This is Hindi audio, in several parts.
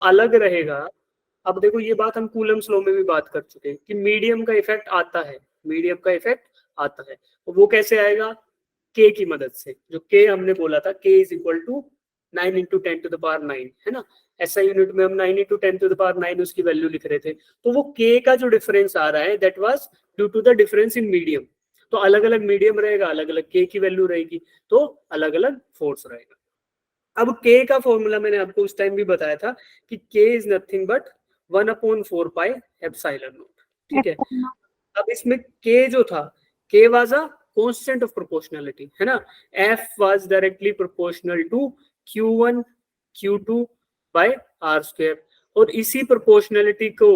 अलग रहेगा। अब देखो ये बात हम कूलम्स लॉ में भी बात कर चुके हैं कि मीडियम का इफेक्ट आता है, मीडियम का इफेक्ट आता है। तो वो कैसे आएगा? के की मदद से। जो के हमने बोला था, के इज इक्वल टू 9 इंटू 10⁻9, है ना। ऐसा यूनिट में हम 9 इंटू 10⁻9 उसकी वैल्यू लिख रहे थे। तो वो के का जो डिफरेंस आ रहा है that was due to the difference in medium. तो अलग अलग मीडियम रहेगा, अलग अलग के की वैल्यू रहेगी, तो अलग अलग फोर्स रहेगा। अब के का फॉर्मूला मैंने आपको उस टाइम भी बताया था कि K is nothing but 1/4 pi epsilon naught. ठीक है। अब इसमें के जो था, K was a constant of proportionality, है ना। F was directly proportional to Q1 Q2 by R square. और इसी प्रोपोर्शनैलिटी को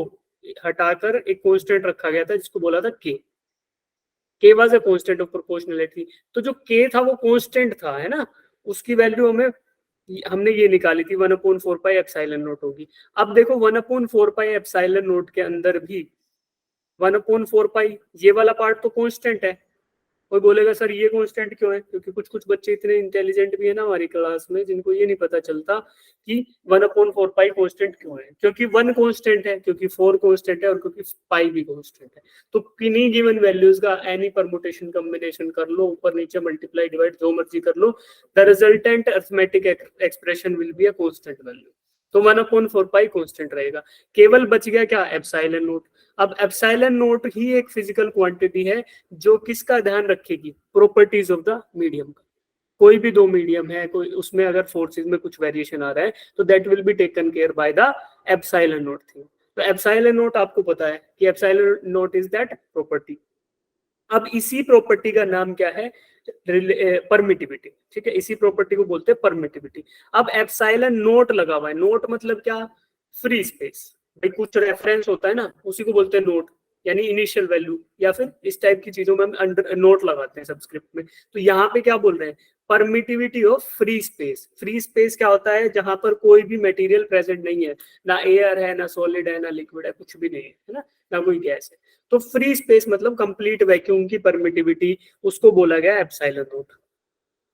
हटाकर एक कांस्टेंट रखा गया था जिसको बोला था K was a constant of proportionality. तो जो के था वो कांस्टेंट था, है ना। उसकी वैल्यू हमने ये निकाली थी 1/4 पाई एप्सिलॉन नॉट होगी। अब देखो 1/4 पाई एप्सिलॉन नॉट के अंदर भी 1/4 पाई ये वाला पार्ट तो कांस्टेंट है। कोई बोलेगा सर ये कांस्टेंट क्यों है? क्योंकि कुछ कुछ बच्चे इतने इंटेलिजेंट भी है ना हमारी क्लास में जिनको ये नहीं पता चलता कि 1/4 पाई कांस्टेंट क्यों है। क्योंकि 1 कांस्टेंट है, क्योंकि 4 कांस्टेंट है, और क्योंकि पाई भी कांस्टेंट है। तो किन्हीं गिवन वैल्यूज का एनी परमुटेशन कॉम्बिनेशन कर लो, ऊपर नीचे मल्टीप्लाई डिवाइड जो मर्जी कर लो, the resultant arithmetic expression will be a constant value. तो 1/4 पाई कांस्टेंट रहेगा। केवल बच गया क्या? Epsilon naught. अब एप्सिलॉन नोट ही एक फिजिकल क्वांटिटी है जो किसका ध्यान रखेगी? प्रॉपर्टीज ऑफ द मीडियम का। कोई भी दो मीडियम है, कोई उसमें अगर फोर्सेस में कुछ वेरिएशन आ रहा है तो that will be taken care by the epsilon note thing. तो एप्सिलॉन नोट आपको पता है कि epsilon note is that property. अब इसी प्रॉपर्टी का नाम क्या है? परमिटिविटी। ठीक है, इसी प्रॉपर्टी को बोलते हैं परमिटिविटी। अब एप्सिलॉन नोट लगा हुआ है, नोट मतलब क्या? Free space. भाई कुछ रेफरेंस होता है ना, उसी को बोलते हैं नोट, यानी इनिशियल वैल्यू, या फिर इस टाइप की चीजों में हम अंडर नोट लगाते हैं सबस्क्रिप्ट में। तो यहाँ पे क्या बोल रहे हैं? Permittivity of free space. Free space क्या होता है? जहां पर कोई भी मटेरियल प्रेजेंट नहीं है, ना एयर है, ना सॉलिड है, ना लिक्विड है, कुछ भी नहीं है ना, ना कोई गैस है। तो फ्री स्पेस मतलब कंप्लीट वैक्यूम की परमिटिविटी, उसको बोला गया एप्सिलॉन नोट।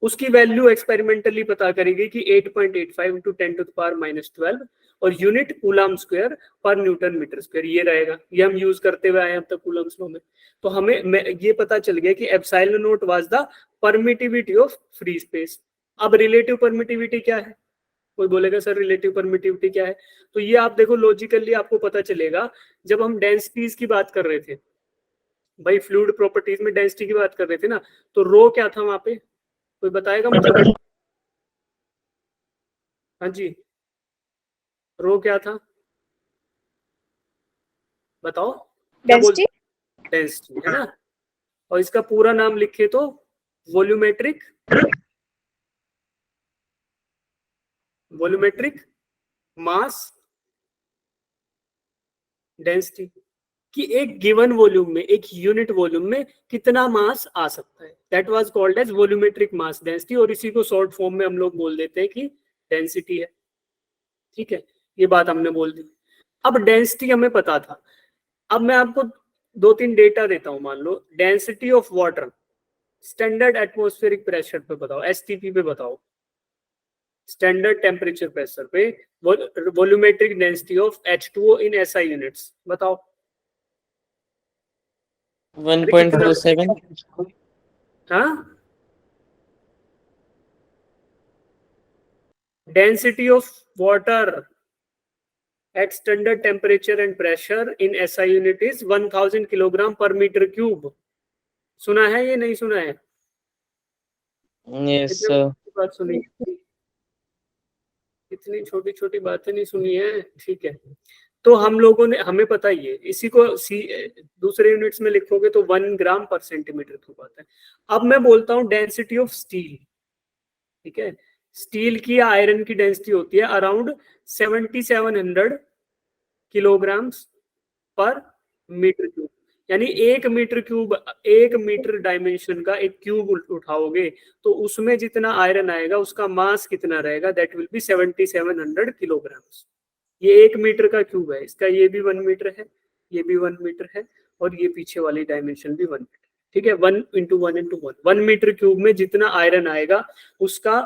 उसकी वैल्यू एक्सपेरिमेंटली पता करेगी कि 8.85 इंटू 10⁻12 और यूनिट कूलम स्क्वायर पर न्यूटन मीटर स्क्वायर ये रहेगा। ये हम यूज करते हुए आए अब तक कूलम्स लॉ में। तो हमें ये पता चल गया कि epsilon note was the permittivity of free space. अब रिलेटिव परमिटिविटी क्या है? कोई बोलेगा सर रिलेटिव परमिटिविटी क्या है? तो ये आप देखो लॉजिकली आपको पता चलेगा। जब हम डेंसिटीज की बात कर रहे थे, भाई फ्लूइड प्रॉपर्टीज में डेंसिटी की बात कर रहे थे ना, तो रो क्या था वहां पे? कोई बताएगा मुझे? हाँ जी, रो क्या था? बताओ क्या बोल? डेंसिटी। डेंसिटी, है ना। और इसका पूरा नाम लिखे तो वॉल्यूमेट्रिक वॉल्यूमेट्रिक मास डेंसिटी। कि एक गिवन वॉल्यूम में, एक यूनिट वॉल्यूम में कितना मास आ सकता है, that was called as volumetric mass density. और इसी को शॉर्ट फॉर्म में हम लोग बोल देते हैं कि डेंसिटी है। ठीक है, ये बात हमने बोल दी। अब डेंसिटी हमें पता था। अब मैं आपको दो तीन डेटा देता हूं। मान low density of water standard atmospheric pressure पे बताओ, एसटीपी पे बताओ, स्टैंडर्ड टेम्परेचर प्रेशर पे volumetric density of H2O in SI units बताओ। 1.47। हाँ, density of water at standard temperature and pressure in SI unit is 1000 kilogram पर मीटर क्यूब। सुना है ये नहीं सुना है? यस इतने बात सुनी, इतनी छोटी छोटी बातें नहीं सुनी है। ठीक है, तो हम लोगों ने, हमें पता ही है। इसी को दूसरे यूनिट्स में लिखोगे तो 1 ग्राम पर सेंटीमीटर क्यूब आता है। अब मैं बोलता हूँ डेंसिटी ऑफ स्टील। ठीक है, स्टील की आयरन की डेंसिटी होती है अराउंड 7700 किलोग्राम पर मीटर क्यूब। यानी 1 मीटर क्यूब, 1 मीटर डायमेंशन का एक क्यूब उठाओगे तो उसमें जितना आयरन आएगा उसका मास कितना रहेगा? That will B 7700 kilogram. ये 1 मीटर का क्यूब है, इसका ये भी 1 मीटर है, ये भी 1 मीटर है, और ये पीछे वाली डायमेंशन भी 1 मीटर। ठीक है, 1 इंटू 1 इंटू 1, 1 मीटर क्यूब में जितना आयरन आएगा उसका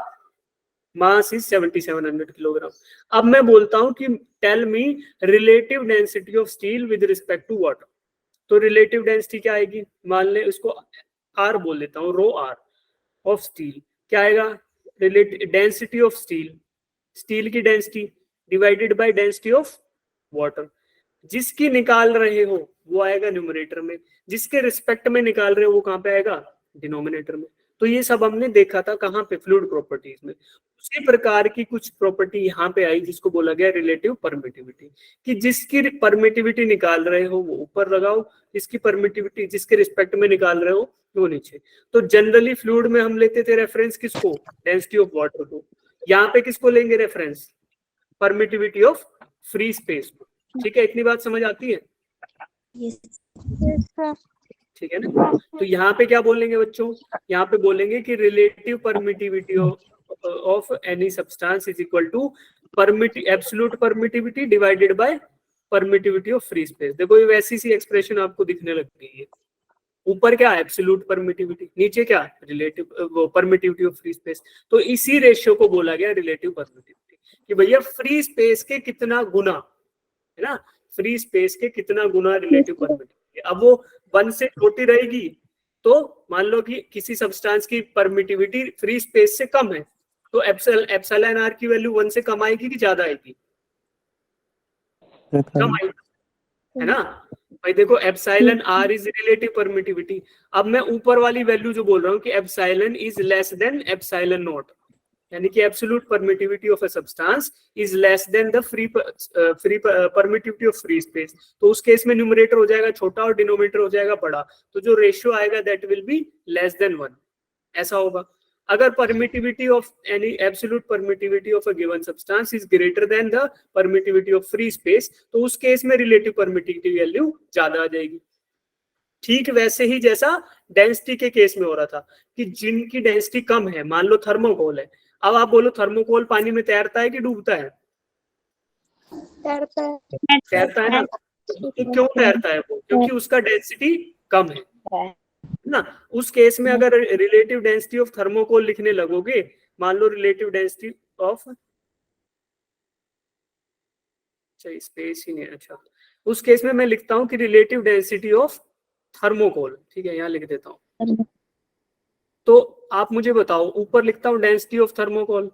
मास इज 7700 किलोग्राम। अब मैं बोलता हूं कि tell me relative density of steel with respect to water. तो रिलेटिव डेंसिटी क्या आएगी, मान ले उसको आर बोल लेता हूँ, रो आर ऑफ स्टील। क्या आएगा, relative density of steel, steel की density divided by density of water. जिसकी निकाल रहे हो वो आएगा न्यूमरेटर में, जिसके रिस्पेक्ट में निकाल रहे हो वो कहाँ पे आएगा, डिनोमिनेटर में। तो ये सब हमने देखा था कहाँ पे, फ्लूइड प्रॉपर्टीज में। उसी प्रकार की कुछ प्रॉपर्टी यहाँ पे आई जिसको बोला गया रिलेटिव परमिटिविटी, कि जिसकी परमिटिविटी निकाल रहे हो वो ऊपर लगाओ, जिसकी परमिटिविटी जिसके रिस्पेक्ट में निकाल रहे हो वो नीचे। तो जनरली फ्लूइड में हम लेते थे रेफरेंस किसको, डेंसिटी ऑफ वाटर को। यहाँ पे किसको लेंगे reference, permittivity of free space को। ठीक है, इतनी बात समझ आती है? ठीक है ना। तो यहाँ पे क्या बोलेंगे बच्चों, यहाँ पे बोलेंगे कि relative permittivity of any substance is equal to absolute permittivity divided by permittivity of free space. देखो ये वैसी सी एक्सप्रेशन आपको दिखने लग गई है। ऊपर क्या एब्सोल्यूट परमिटिविटी, नीचे क्या relative permittivity of free space. तो इसी रेशियो को बोला गया रिलेटिव परमिटिविटी, कि भैया फ्री स्पेस के कितना गुना, है ना, फ्री स्पेस के कितना गुना रिलेटिव परमिटिविटी। अब वो 1 से छोटी रहेगी तो मान लो कि किसी सब्सटेंस की परमिटिविटी फ्री स्पेस से कम है, तो एप्सिलॉन आर की वैल्यू 1 से कम आएगी कि ज्यादा आएगी, कम आएगी, है ना। भाई देखो epsilon R is relative permittivity. अब मैं ऊपर वाली वैल्यू जो बोल रहा हूँ कि epsilon is less then epsilon not, यानी कि absolute permittivity of a substance is less then the free permittivity of free space. तो उस केस में न्यूमरेटर हो जाएगा छोटा और डिनोमिनेटर हो जाएगा बड़ा, तो जो रेशियो आएगा that will be less than 1, ऐसा होगा। अगर permittivity of any absolute permittivity of a given substance is greater than the permittivity of free space, तो उस केस में रिलेटिव परमिटिविटी वैल्यू ज्यादा आ जाएगी। ठीक वैसे ही जैसा डेंसिटी के केस में हो रहा था कि जिनकी डेंसिटी कम है, मान लो थर्मोकोल है। अब आप बोलो थर्मोकोल पानी में तैरता है कि डूबता है? तैरता है ना। तो क्यों तैरता है वो, क्योंकि उसका डेंसिटी कम है ना। उस केस में अगर रिलेटिव डेंसिटी ऑफ थर्मोकोल लिखने लगोगे, मान लो रिलेटिव डेंसिटी ऑफ, स्पेस ही नहीं, अच्छा उस केस में मैं लिखता हूं कि रिलेटिव डेंसिटी ऑफ थर्मोकोल, ठीक है, यहाँ लिख देता हूं। तो आप मुझे बताओ, ऊपर लिखता हूं डेंसिटी ऑफ थर्मोकोल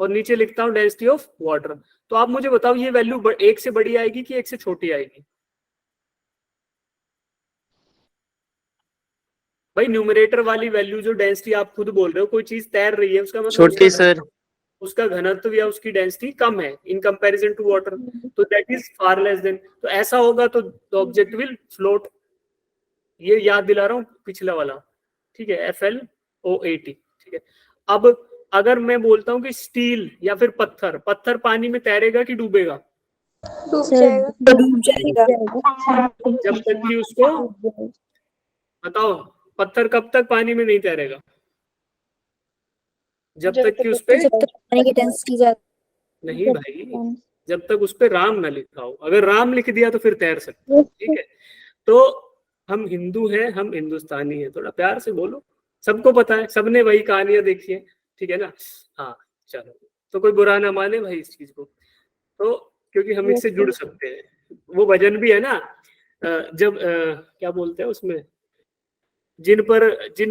और नीचे लिखता हूं डेंसिटी ऑफ वाटर। तो आप मुझे बताओ ये वैल्यू 1 से बड़ी आएगी कि 1 से छोटी आएगी? भाई न्यूमरेटर वाली वैल्यू जो डेंसिटी आप खुद बोल रहे हो, कोई चीज तैर रही है उसका मतलब छोटी सर, उसका घनत्व या उसकी डेंसिटी कम है इन कंपैरिजन टू वाटर, तो that is far less than. तो ऐसा होगा तो ऑब्जेक्ट विल फ्लोट। ये याद दिला रहा हूँ पिछला वाला, ठीक है, FLOAT, ठीक है। अब अगर मैं बोलता हूँ कि स्टील या फिर पत्थर, पत्थर पानी में तैरेगा कि डूबेगा? डूब जाएगा। जब तक कि उसको, बताओ पत्थर कब तक पानी में नहीं तैरेगा? जब तक कि उस पे पानी की डेंसिटी ज्यादा नहीं भाई, जब तक उस पे राम ना लिखा हो। अगर राम लिख दिया तो फिर तैर सकते हो, ठीक है। तो हम हिंदू हैं, हम हिंदुस्तानी हैं, थोड़ा प्यार से बोलो, सबको पता है, सबने वही कहानियां देखी है, ठीक है ना। हाँ चलो, तो कोई बुरा ना माने भाई इस चीज को, तो क्योंकि हम इससे जुड़ सकते हैं। वो भजन भी है ना, जब क्या बोलते हैं उसमें, जिन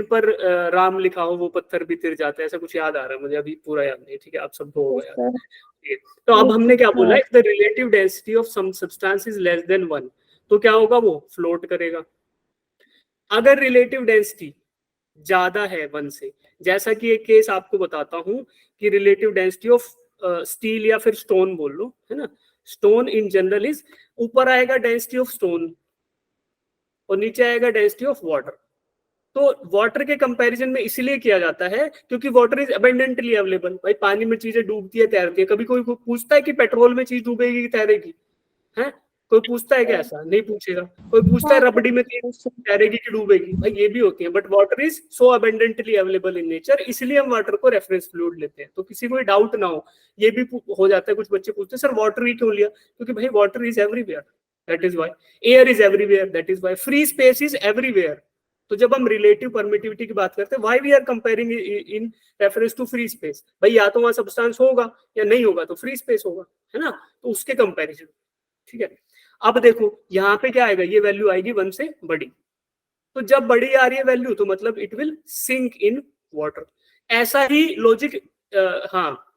पर राम लिखा हो वो पत्थर भी तिर जाता है, ऐसा कुछ याद आ रहा है मुझे, अभी पूरा याद नहीं, ठीक है, आप सबको होगा याद। तो अब हमने क्या बोला, if the relative density of some substance is less than 1, तो क्या होगा, वो फ्लोट करेगा। अगर रिलेटिव डेंसिटी ज्यादा है 1 से, जैसा कि एक केस आपको बताता हूं कि रिलेटिव डेंसिटी ऑफ स्टील या फिर स्टोन बोल लो, है ना, स्टोन इन जनरल इज, ऊपर आएगा डेंसिटी ऑफ स्टोन और नीचे आएगा डेंसिटी ऑफ वाटर। तो वाटर के कंपैरिजन में इसलिए किया जाता है क्योंकि वाटर इज अबेंडेंटली अवेलेबल। भाई पानी में चीजें डूबती है, तैरती है, कभी कोई पूछता है कि पेट्रोल में चीज डूबेगी कि तैरेगी, है कोई पूछता है क्या? ऐसा नहीं पूछेगा। कोई पूछता है रबड़ी में चीज तैरेगी कि डूबेगी? भाई ये भी होती है, but water is so abundantly available in nature, इसलिए हम वाटर को रेफरेंस फ्लूइड लेते हैं। तो किसी को डाउट ना हो, ये भी हो जाता है, कुछ बच्चे पूछते हैं सर वाटर ही क्यों लिया? क्योंकि भाई water is everywhere, that is why. Air is everywhere, that is why. Free space is everywhere, तो जब हम रिलेटिव परमिटिविटी की बात करते हैं, why we are comparing in reference to free space, भाई या तो वहां सब्सटेंस होगा या नहीं होगा, तो फ्री स्पेस होगा, है ना, तो उसके कंपैरिजन, ठीक है। अब देखो यहाँ पे क्या आएगा, ये वैल्यू आएगी 1 से बड़ी, तो जब बड़ी आ रही है वैल्यू तो मतलब it will sink in water. ऐसा ही लॉजिक, हाँ,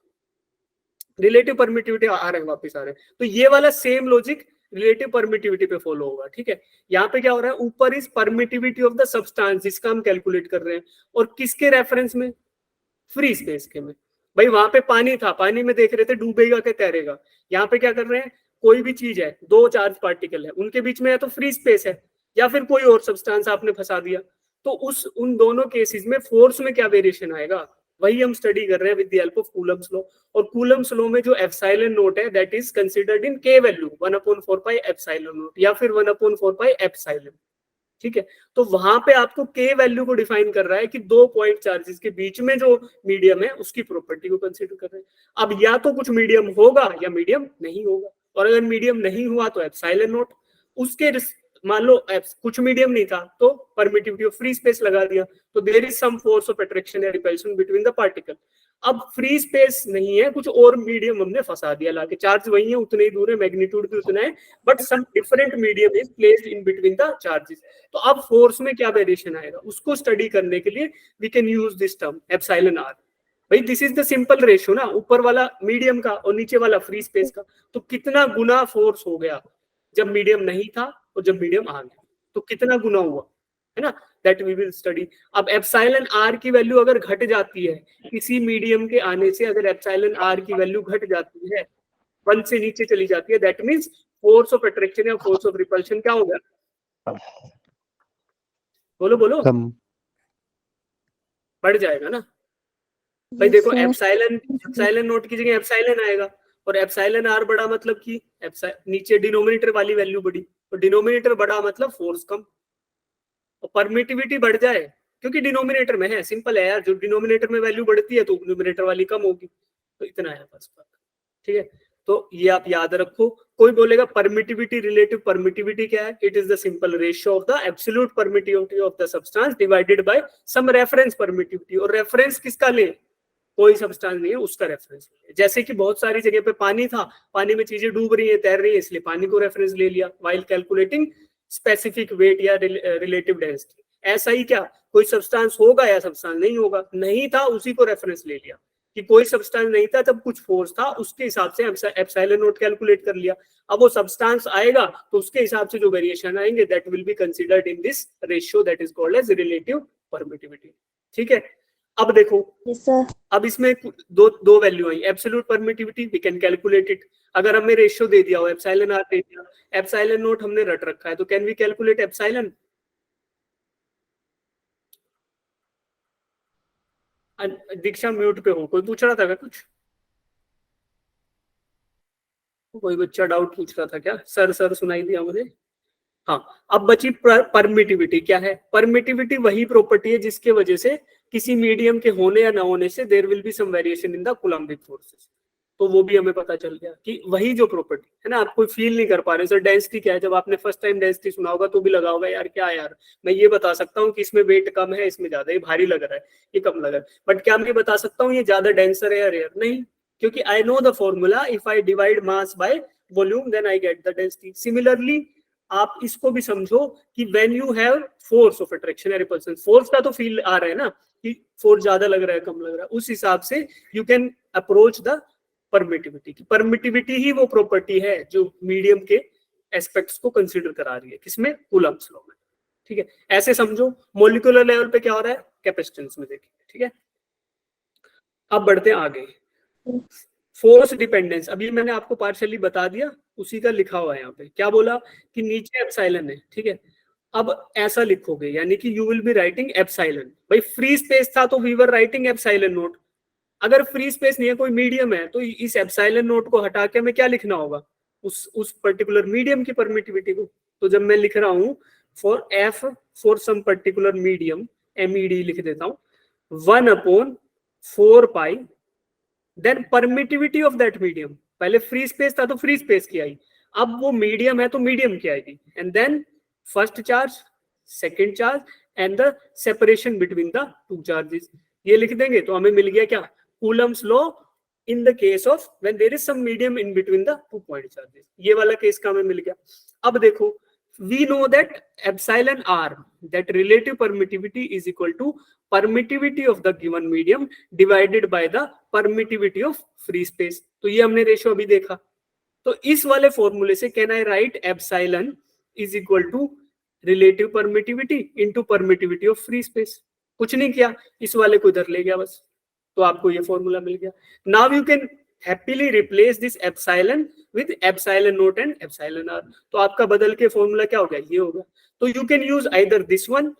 रिलेटिव परमिटिविटी आ रहे हैं, वापस आ रहे हैं, तो ये वाला सेम लॉजिक रिलेटिव परमिटिविटी पे फॉलो होगा, ठीक है। यहाँ पे क्या हो रहा है, ऊपर is permittivity of the substance जिसका हम कैलकुलेट कर रहे हैं, और किसके रेफरेंस में, फ्री स्पेस के में। भाई वहां पे पानी था, पानी में देख रहे थे डूबेगा कि तैरेगा, यहाँ पे क्या कर रहे हैं, कोई भी चीज है, दो चार्ज पार्टिकल है, उनके बीच में या तो फ्री स्पेस है या फिर कोई और सब्सटेंस आपने फंसा दिया, तो उन दोनों केसेस में फोर्स में क्या वेरिएशन आएगा, वही हम स्टडी कर रहे हैं with the help of Coulomb's law. और कूलम्स लॉ में जो एप्सिलॉन नोट है दैट इज कंसीडर्ड इन के वैल्यू 1/4 पाई एप्सिलॉन नोट या फिर 1/4 पाई एप्सिलॉन, ठीक है। तो वहां पे आपको के वैल्यू को डिफाइन कर रहा है कि दो पॉइंट चार्जेस के बीच में जो मीडियम है उसकी प्रॉपर्टी को कंसीडर कर रहे हैं। अब या तो कुछ मीडियम होगा या मीडियम नहीं होगा, और अगर मीडियम नहीं हुआ तो एप्सिलॉन नोट, उसके मान लो कुछ मीडियम नहीं था तो परमिटिविटी ऑफ फ्री स्पेस लगा दिया, तो there is some force of attraction या रिपल्शन बिटवीन द पार्टिकल। अब फ्री स्पेस नहीं है, कुछ और मीडियम हमने फंसा दिया लाके, चार्ज वही है, उतने ही दूर है, मैग्नीट्यूड भी उतना है, but some different medium is placed in between the charges. तो अब फोर्स में क्या वेरिएशन आएगा, उसको स्टडी करने के लिए we can use this term epsilon r. भाई this is the simple ratio ना, ऊपर वाला मीडियम का और नीचे वाला फ्री स्पेस का, तो कितना गुना फोर्स हो गया जब मीडियम नहीं था और जब मीडियम आ गया, तो कितना गुना हुआ, है ना, दैट वी विल स्टडी। अब एप्सिलॉन आर की वैल्यू अगर घट जाती है किसी मीडियम के आने से, अगर एप्सिलॉन आर की वैल्यू घट जाती है 1 से नीचे चली जाती है, that means force of attraction या फोर्स ऑफ रिपल्शन क्या होगा, बोलो बोलो, बढ़ जाएगा ना। भाई देखो एप्सिलॉन नोट की जगह एप्सिलॉन आएगा, और एप्सिलॉन आर बड़ा मतलब कि नीचे डिनोमिनेटर वाली वैल्यू बड़ी, तो डिनोमिनेटर बड़ा मतलब फोर्स कम, और परमिटिविटी बढ़ जाए क्योंकि डिनोमिनेटर में है, सिंपल है यार, जो डिनोमिनेटर में वैल्यू बढ़ती है तो न्यूमिनेटर वाली कम होगी, तो इतना है बस, ठीक है। तो ये आप याद रखो। कोई बोलेगा परमिटिविटी, रिलेटिव परमिटिविटी क्या है, it is the simple ratio of the absolute permittivity of the substance divided by some reference permittivity, और रेफरेंस किसका ले, कोई सब्सटेंस नहीं है उसका रेफरेंस। जैसे कि बहुत सारी जगह पे पानी था, पानी में चीजें डूब रही है, तैर रही है, इसलिए पानी को रेफरेंस ले लिया व्हाइल कैलकुलेटिंग स्पेसिफिक वेट या रिलेटिव डेंसिटी। ऐसा ही क्या, कोई सब्सटेंस होगा या सब्सटेंस नहीं होगा, नहीं था उसी को रेफरेंस ले लिया, कि कोई सब्सटेंस नहीं था तब कुछ फोर्स था, उसके हिसाब से एप्सिलॉन नोट कैलकुलेट कर लिया। अब वो सब्सटेंस आएगा तो उसके हिसाब से जो वेरिएशन आएंगे that will be considered in this ratio that is called as relative permittivity, ठीक है। अब देखो अब इसमें दो वैल्यू आई, absolute permittivity we can calculate it, अगर हमें रेशियो दे दिया हो, एप्सिलॉन आर दे दिया, एप्सिलॉन नोट हमने रट रखा है, तो can we calculate epsilon. Diksha mute पे हो, कोई पूछ रहा था क्या कुछ, कोई बच्चा डाउट पूछ रहा था क्या, सर सुनाई दिया मुझे। हाँ, अब बची परमिटिविटी, क्या है, परमिटिविटी वही प्रॉपर्टी है जिसके वजह से किसी मीडियम के होने या ना होने से there will be some variation in the coulombic forces, तो वो भी हमें पता चल गया कि वही जो प्रॉपर्टी है ना, आप कोई फील नहीं कर पा रहे सर डेंसिटी क्या है, जब आपने फर्स्ट टाइम डेंसिटी सुना होगा तो भी लगा होगा यार क्या यार, मैं ये बता सकता हूँ कि इसमें वेट कम है, इसमें ज्यादा, ये भारी लग रहा है, ये कम लग रहा है, बट क्या मैं बता सकता हूँ ये ज्यादा डेंसर है या रेयर, नहीं, क्योंकि I know the formula, if I divide mass by volume then I get the density. Similarly आप इसको भी समझो कि when you have force of attraction या रिपल्सन, फोर्स का तो फील आ रहा है ना कि फोर्स ज्यादा लग रहा है कम लग रहा है, उस हिसाब से you can approach the permittivity. Permittivity ही वो प्रॉपर्टी है जो मीडियम के एस्पेक्ट्स को कंसीडर करा रही है, किसमें, कूलम्ब्स लॉ में, ठीक है। ऐसे समझो मॉलिक्यूलर लेवल पे क्या हो रहा है, कैपेसिटेंस में देखिए, ठीक है। अब बढ़ते हैं आगे, फोर्स डिपेंडेंस, अभी मैंने आपको पार्शियली बता दिया, उसी का लिखा हुआ है यहाँ पे, क्या बोला कि नीचे एप्सिलॉन है, ठीक है। अब ऐसा लिखोगे यानी कि you will be writing epsilon, भाई फ्री स्पेस था तो we were writing epsilon naught, अगर फ्री स्पेस नहीं है कोई मीडियम है तो इस एप्सिलॉन नोट को हटा के हमें क्या लिखना होगा, उस पर्टिकुलर मीडियम की परमिटिविटी को। तो जब मैं लिख रहा हूँ for F for some particular medium, MED लिख देता हूँ, 1/4 pi then permittivity of that medium, पहले फ्री स्पेस था तो फ्री स्पेस की आई, अब वो मीडियम है तो मीडियम की आएगी, and then first charge, second charge and the separation between the two charges. ये लिख देंगे तो हमें मिल गया क्या, Coulomb's law in the case of when there is some medium in between the 2 point charges. ये वाला केस का हमें मिल गया। अब देखो, we know that epsilon r, that relative permittivity is equal to permittivity of the given medium divided by the permittivity of free space। तो ये हमने रेशियो अभी देखा। तो इस वाले फॉर्मूले से can I write epsilon is equal to relative permittivity into permittivity of free space. कुछ नहीं किया, इस वाले को इधर ले गया बस, तो आपको ये फॉर्मूला मिल गया। Now you can happily replace this epsilon with epsilon naught and epsilon R. तो आपका बदल के फॉर्मूला क्या हो गया, ये होगा। तो you can use either this one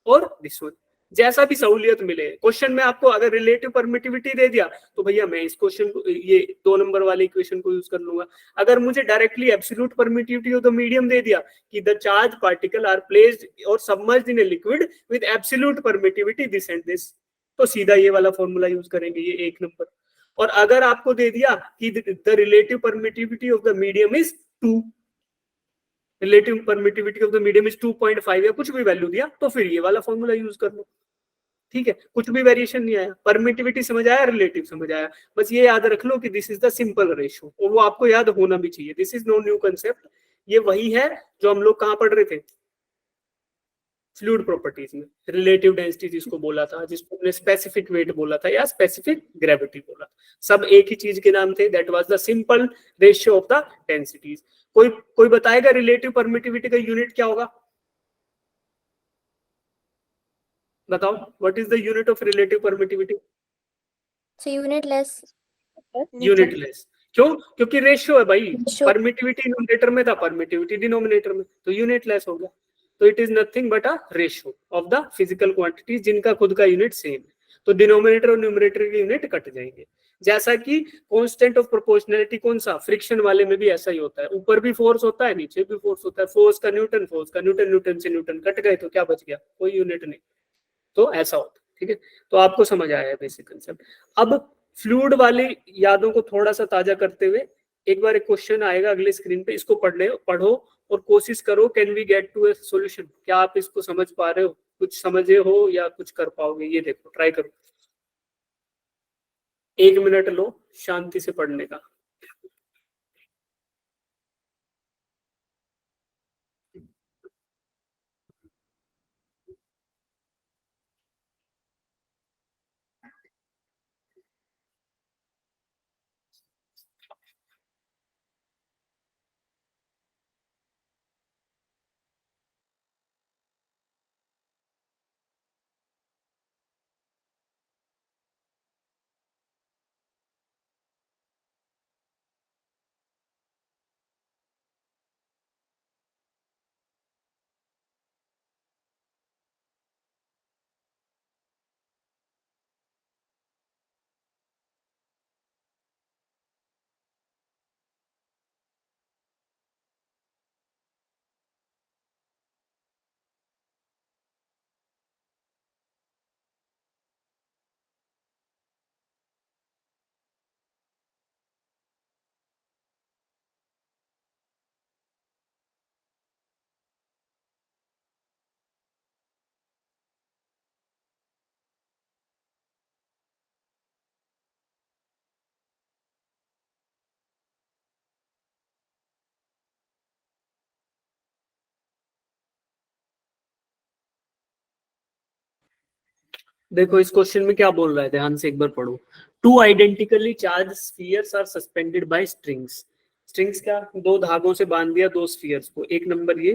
और दिस वन, जैसा भी सहूलियत मिले। क्वेश्चन में आपको अगर रिलेटिव परमिटिविटी दे दिया तो भैया मैं इस क्वेश्चन को, ये 2 नंबर वाले इक्वेशन को यूज कर लूंगा। अगर मुझे directly absolute permittivity of the medium दे दिया कि the charge particle are placed और submerged in a liquid with absolute permittivity this and this, तो सीधा ये वाला फॉर्मूला यूज करेंगे, ये 1 नंबर। और अगर आपको दे दिया कि the relative permittivity of the medium is 2, relative permittivity of the medium is 2.5 या कुछ भी वैल्यू दिया, तो फिर ये वाला फॉर्मूला यूज कर लो। ठीक है, कुछ भी वेरिएशन नहीं आया, परमिटिविटी समझ आया, रिलेटिव समझ आया, बस ये याद रख लो कि this is the simple ratio, और वो आपको याद होना भी चाहिए। This is no new concept, ये वही है जो हम लोग कहाँ पढ़ रहे थे, फ्लूइड प्रॉपर्टीज में। रिलेटिव डेंसिटी जिसको बोला था, जिसको हमने स्पेसिफिक वेट बोला था या स्पेसिफिक ग्रेविटी बोला था, सब एक ही चीज के नाम थे। That was the simple ratio of the densities. कोई बताएगा रिलेटिव परमिटिविटी का यूनिट क्या होगा? बताओ, what is the unit of relative permittivity? Unitless. Unitless. क्यों? क्योंकि रेशियो है भाई, Ratio. परमिटिविटी न्यूमरेटर में था, परमिटिविटी डिनोमिनेटर में, तो यूनिटलेस हो गया। तो it is nothing but a ratio of the physical quantities जिनका खुद का यूनिट सेम है। तो डिनोमिनेटर और न्यूमरेटर के यूनिट कट जाएंगे। जैसा कि कांस्टेंट ऑफ प्रोपोर्शनैलिटी कौन सा, फ्रिक्शन वाले में भी ऐसा ही होता है, ऊपर भी फोर्स होता है, नीचे भी फोर्स होता है। फोर्स का न्यूटन, न्यूटन से न्यूटन कट गए तो क्या बच गया, कोई यूनिट नहीं। तो ऐसा होता है। ठीक है, तो आपको समझ आया है बेसिक कंसेप्ट। अब फ्लूइड वाली यादों को थोड़ा सा ताजा करते हुए एक बार एक क्वेश्चन आएगा अगले स्क्रीन पे, इसको पढ़ो और कोशिश करो, can we get to a solution. क्या आप इसको समझ पा रहे हो, कुछ समझे हो या कुछ कर पाओगे? ये देखो, ट्राई करो, 1 मिनट लो शांति से पढ़ने का। देखो इस क्वेश्चन में क्या बोल रहा है, ध्यान से एक बार पढ़ो। 2 identically charge spheres are suspended by strings. Strings क्या, 2 धागों से बांध दिया 2 स्फीयर्स को। 1 नंबर ये,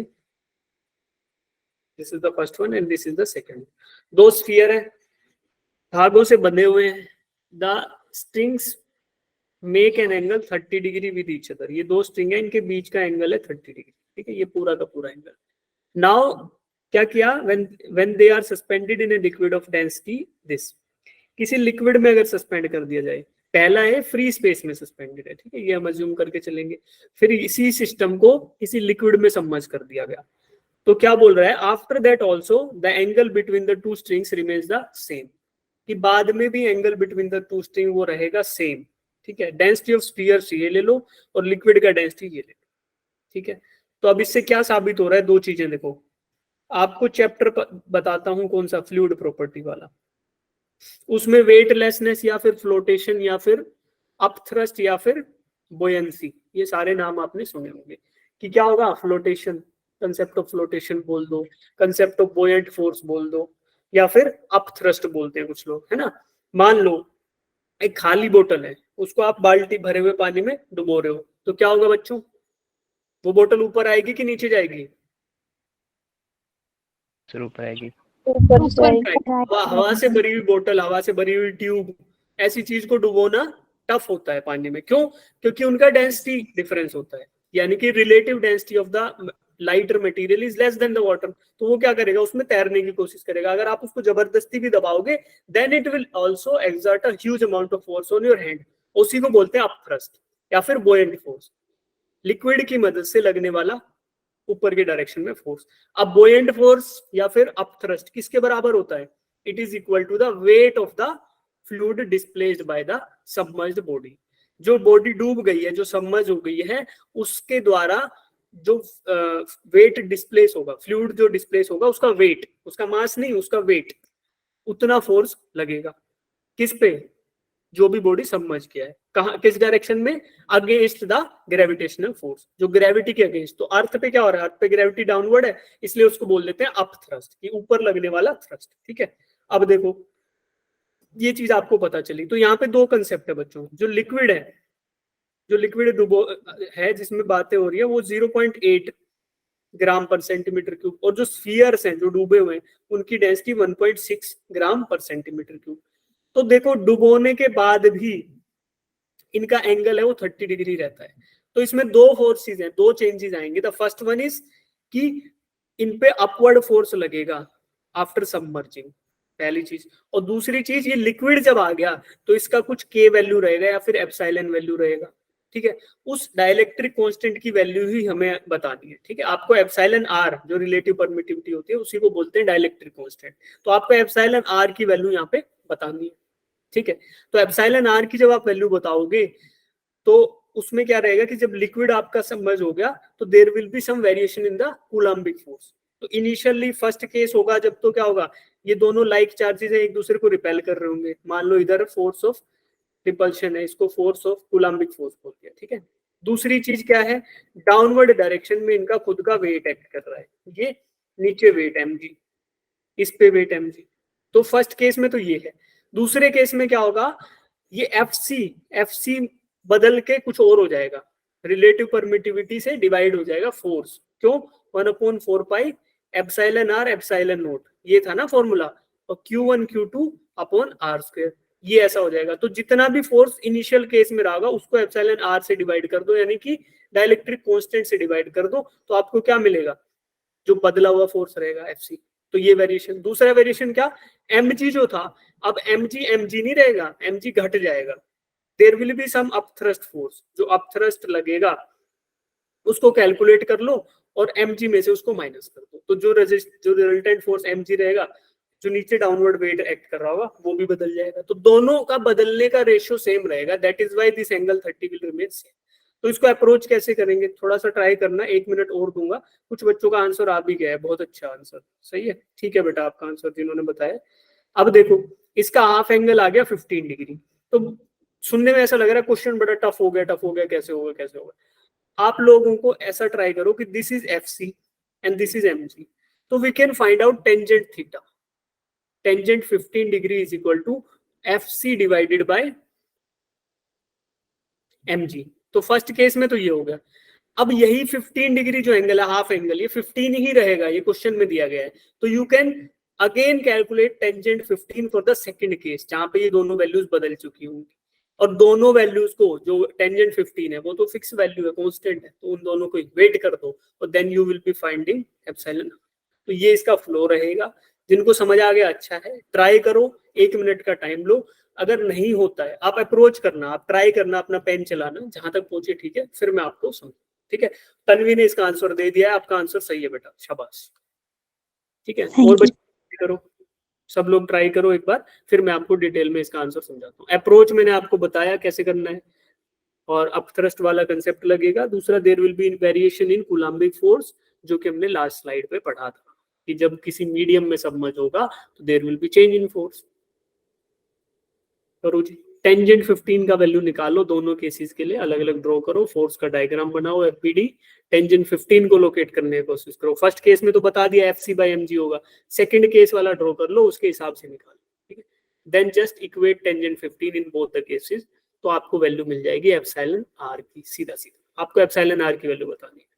this is the first one and this is the second. 2 sphere है, धागों से बंधे हुए हैं। The strings make an angle 30 degree with each other. ये 2 स्ट्रिंग है, इनके बीच का एंगल है 30 डिग्री। ठीक है, ये पूरा का पूरा एंगल। नाउ क्या किया, when they are suspended in a liquid of density this, किसी लिक्विड में अगर सस्पेंड कर दिया जाए, पहला है फ्री स्पेस में सस्पेंडेड है, ठीक है, ये हम अज्यूम करके चलेंगे। फिर इसी सिस्टम को किसी लिक्विड में सबमर्ज कर दिया गया, तो क्या बोल रहा है, after that also the angle between the 2 strings remains the same, कि बाद में भी एंगल बिटवीन द 2 स्ट्रिंग वो रहेगा सेम। ठीक है, डेंसिटी ऑफ स्फीयर्स ये ले लो और लिक्विड का डेंसिटी ये ले लो। ठीक है, तो अब इससे क्या साबित हो रहा है, 2 चीजें देखो। आपको चैप्टर बताता हूं कौन सा, फ्लूइड प्रॉपर्टी वाला। उसमें वेटलेसनेस या फिर फ्लोटेशन या फिर अपथ्रस्ट या फिर बोयंसी, ये सारे नाम आपने सुने होंगे कि क्या होगा। फ्लोटेशन, कंसेप्ट ऑफ फ्लोटेशन बोल दो, कंसेप्ट ऑफ बोयंट फोर्स बोल दो, या फिर अपथ्रस्ट बोलते हैं कुछ लोग, है ना। मान लो एक खाली बोतल है, उसको आप बाल्टी भरे हुए पानी में डुबो रहे हो, तो क्या होगा बच्चों, वो बोतल ऊपर आएगी कि नीचे जाएगी? सर ऊपर आएगी। हवा से भरी हुई बोतल, हवा से भरी हुई ट्यूब, ऐसी चीज को डुबोना टफ होता है पानी में। क्यों? क्योंकि उनका डेंसिटी डिफरेंस होता है, यानी कि relative density of the lighter material is less then the water. तो वो क्या करेगा, उसमें तैरने की कोशिश करेगा। अगर आप उसको जबरदस्ती भी दबाओगे, then it will also exert a huge amount of force on your hand. उसी को बोलते हैं अपथ्रस्ट या फिर बोयंट फोर्स, लिक्विड की मदद से लगने वाला ऊपर के डायरेक्शन में फोर्स। अब बोयंट फोर्स या फिर अपथ्रस्ट किसके बराबर होता है? It is equal to the weight of the fluid displaced by the submerged body. जो बॉडी डूब गई है, जो सबमर्ज हो गई है, उसके द्वारा जो वेट डिस्प्लेस होगा, फ्लूइड जो डिस्प्लेस होगा, उसका वेट, उसका मास नहीं, उसका वेट, उतना फोर्स लगेगा। किस पे? जो भी बॉडी सबमर्ज किया है। कहां, किस डायरेक्शन में? अगेंस्ट द ग्रेविटेशनल फोर्स, जो ग्रेविटी के अगेंस्ट। तो अर्थ पे क्या हो रहा है? अर्थ पे ग्रेविटी डाउनवर्ड है, इसलिए उसको बोल देते हैं अप थ्रस्ट, कि ऊपर लगने वाला थ्रस्ट। ठीक है, अब देखो ये चीज आपको पता चली। तो यहाँ पे दो कंसेप्ट है बच्चों। जो लिक्विड है, जो लिक्विड डुबो है जिसमें बातें हो रही है, वो 0.8 ग्राम पर सेंटीमीटर क्यूब, और जो स्फीयर्स हैं जो डूबे हुए हैं, उनकी डेंसिटी 1.6 ग्राम पर सेंटीमीटर क्यूब। तो देखो डुबोने के बाद भी इनका एंगल है वो 30 डिग्री रहता है। तो इसमें दो फोर्सेस हैं, दो चेंजेस आएंगे। द फर्स्ट वन इज कि इन पे अपवर्ड फोर्स लगेगा आफ्टर सबमर्जिंग, पहली चीज। और दूसरी चीज, ये लिक्विड जब आ गया तो इसका कुछ के वैल्यू रहेगा या फिर एप्सिलॉन वैल्यू रहेगा। ठीक है, उस डाइलेक्ट्रिक कांस्टेंट की वैल्यू ही हमें बतानी है। ठीक है, आपको एप्सिलॉन आर, जो रिलेटिव परमिटिविटी होती है, उसी को बोलते हैं डाइलेक्ट्रिक कांस्टेंट। तो आपको एप्सिलॉन आर की वैल्यू यहाँ पे बतानी है। ठीक है, तो एप्सिलॉन आर की जब आप वैल्यू बताओगे, तो उसमें क्या रहेगा कि जब लिक्विड आपका सबमर्ज हो गया, तो there will be some variation in the coulombic force. तो इनिशियली फर्स्ट केस होगा जब, तो क्या होगा, ये दोनों लाइक चार्जेस है, एक दूसरे को रिपेल कर रहे होंगे। मान लो इधर फोर्स ऑफ रिपल्शन है, इसको फोर्स ऑफ कूलम्बिक फोर्स बोलते हैं। ठीक है, दूसरी चीज क्या है, डाउनवर्ड डायरेक्शन में इनका खुद का वेट एक्ट कर रहा है। ये नीचे वेट mg, इस पे वेट mg। तो फर्स्ट केस में तो ये है। दूसरे केस में क्या होगा, ये एफसी बदल के कुछ और हो जाएगा, रिलेटिव परमिटिविटी से डिवाइड हो जाएगा फोर्स। क्यों? 1/4 pi epsilon R epsilon naught, ये था ना फॉर्मूला, और Q1 Q2 upon R square, ये ऐसा हो जाएगा। तो जितना भी फोर्स इनिशियल केस में रहा उसको एप्सिलॉन आर से डिवाइड कर दो, यानी कि डाइलेक्ट्रिक कांस्टेंट से डिवाइड कर दो, तो आपको क्या मिलेगा, जो बदला हुआ फोर्स रहेगा एफसी। तो ये वेरिएशन। दूसरा वेरिएशन क्या, mg जो था, अब mg नहीं रहेगा, mg घट जाएगा। There will be some upthrust force, जो अपथ्रस्ट लगेगा उसको कैलकुलेट कर लो और mg में से उसको माइनस कर दो। तो जो रिजल्टेंट फोर्स mg रहेगा, जो नीचे डाउनवर्ड वेट एक्ट कर रहा होगा, वो भी बदल जाएगा। तो दोनों का बदलने का रेशियो सेम रहेगा। That is why this angle 30 will remain same. तो इसको अप्रोच कैसे करेंगे, थोड़ा सा ट्राई करना, 1 मिनट और दूंगा। कुछ बच्चों का आंसर आ भी गया है, बहुत अच्छा आंसर, सही है। ठीक है बेटा, आपका आंसर जिन्होंने बताया। अब देखो इसका हाफ एंगल आ गया 15 डिग्री। तो सुनने में ऐसा लग रहा है क्वेश्चन बड़ा टफ हो गया, कैसे होगा कैसे होगा। आप लोगों को ऐसा ट्राई करो कि this is F C and this is M G, तो we can find out tangent theta. Tangent 15 degree is equal to F C divided by M G. तो फर्स्ट केस में तो ये हो गया। अब यही 15 डिग्री जो एंगल है, हाफ एंगल, ये 15 ही रहेगा, ये क्वेश्चन में दिया गया है। तो you can again calculate tangent 15 for the second case, जहां पे ये दोनों वैल्यूज बदल चुकी होंगी। और दोनों वैल्यूज को, जो टेंजेंट 15 है वो तो फिक्स वैल्यू है, कांस्टेंट है, तो उन दोनों को इक्वेट कर दो और then you will be finding epsilon. तो ये इसका फ्लो रहेगा। जिनको समझ आ गया अच्छा है, ट्राई करो, 1 मिनट का टाइम लो। अगर नहीं होता है, आप अप्रोच करना, आप ट्राई करना, अपना पेन चलाना, जहां तक पहुंचे ठीक है, फिर मैं आपको समझ। ठीक है, तन्वी ने इसका आंसर दे दिया है, आपका आंसर सही है बेटा, शाबाश। ठीक है, और बच्चे करो, सब लोग ट्राई करो एक बार, फिर मैं आपको डिटेल में इसका आंसर समझाता हूँ। अप्रोच मैंने आपको बताया कैसे करना है, और अपथ्रस्ट वाला कंसेप्ट लगेगा। दूसरा, there will be variation in coulombic force, जो कि हमने लास्ट स्लाइड पे पढ़ा था। कि जब किसी मीडियम में सबमर्ज होगा तो there will be change in force. करो जी, टेंजेंट 15 का वैल्यू निकालो दोनों केसेस के लिए, अलग अलग ड्रॉ करो, फोर्स का डायग्राम बनाओ एफपीडी, टेंजेंट 15 को लोकेट करने की कोशिश करो। फर्स्ट केस में तो बता दिया एफसी बाय एमजी होगा, सेकंड केस वाला ड्रॉ कर लो, उसके हिसाब से निकालो, ठीक है। Then just equate tangent 15 in both the cases, तो आपको वैल्यू मिल जाएगी एप्सिलॉन आर की, सीधा सीधा आपको एप्सिलॉन आर की वैल्यू बतानी है।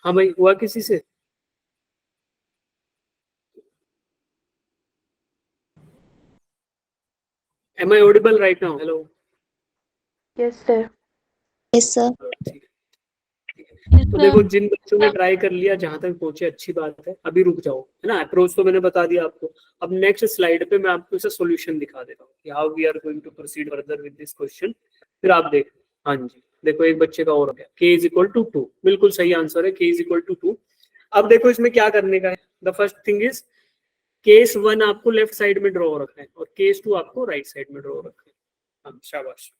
हाँ भाई, हुआ किसी से? Am I audible right now? Hello. Yes, sir. Yes, sir. ठीक है। तो देखो, जिन बच्चों ने ट्राई कर लिया जहां तक पहुंचे अच्छी बात है, अभी रुक जाओ, है ना। अप्रोच तो मैंने बता दिया आपको। अब नेक्स्ट स्लाइड पे मैं आपको इसका सॉल्यूशन दिखा देता हूँ कि how we are going to proceed further with this question. फिर आप देख, हाँ जी, देखो एक बच्चे का और हो गया, k इज इक्वल टू 2, बिल्कुल सही आंसर है, k इज इक्वल टू 2। अब देखो इसमें क्या करने का है। The first thing is case 1 आपको लेफ्ट साइड में ड्रॉ रखना है और केस 2 आपको राइट साइड में ड्रॉ रखना है। हाँ, शाबाश।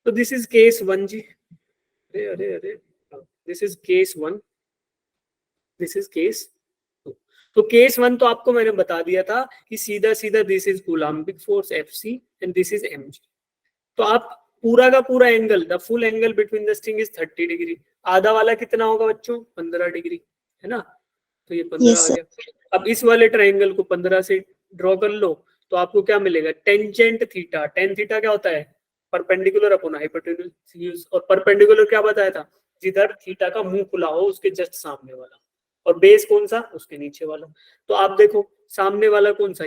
तो दिस इज केस 1 जी। अरे अरे अरे, this is case 1, this is case 2। तो केस 1 तो आपको मैंने बता दिया था कि सीधा सीधा this is Coulombic force FC and this is MG. तो आप पूरा का पूरा angle, the full angle between the string is 30 degree. आधा वाला कितना होगा बच्चों? 15 डिग्री, है ना। तो ये 15 Yes, आ sir. गया। अब इस वाले ट्रायंगल को 15 से ड्रॉ कर लो, तो आपको क्या मिलेगा? Tangent theta. टेन थीटा क्या होता है? Perpendicular upon hypotenuse. और परपेंडिकुलर क्या बताया था? जिधर थीटा का मुंह खुला हो उसके जस्ट सामने वाला। और बेस कौन सा? उसके नीचे वाला। तो आप देखो सामने वाला कौन सा?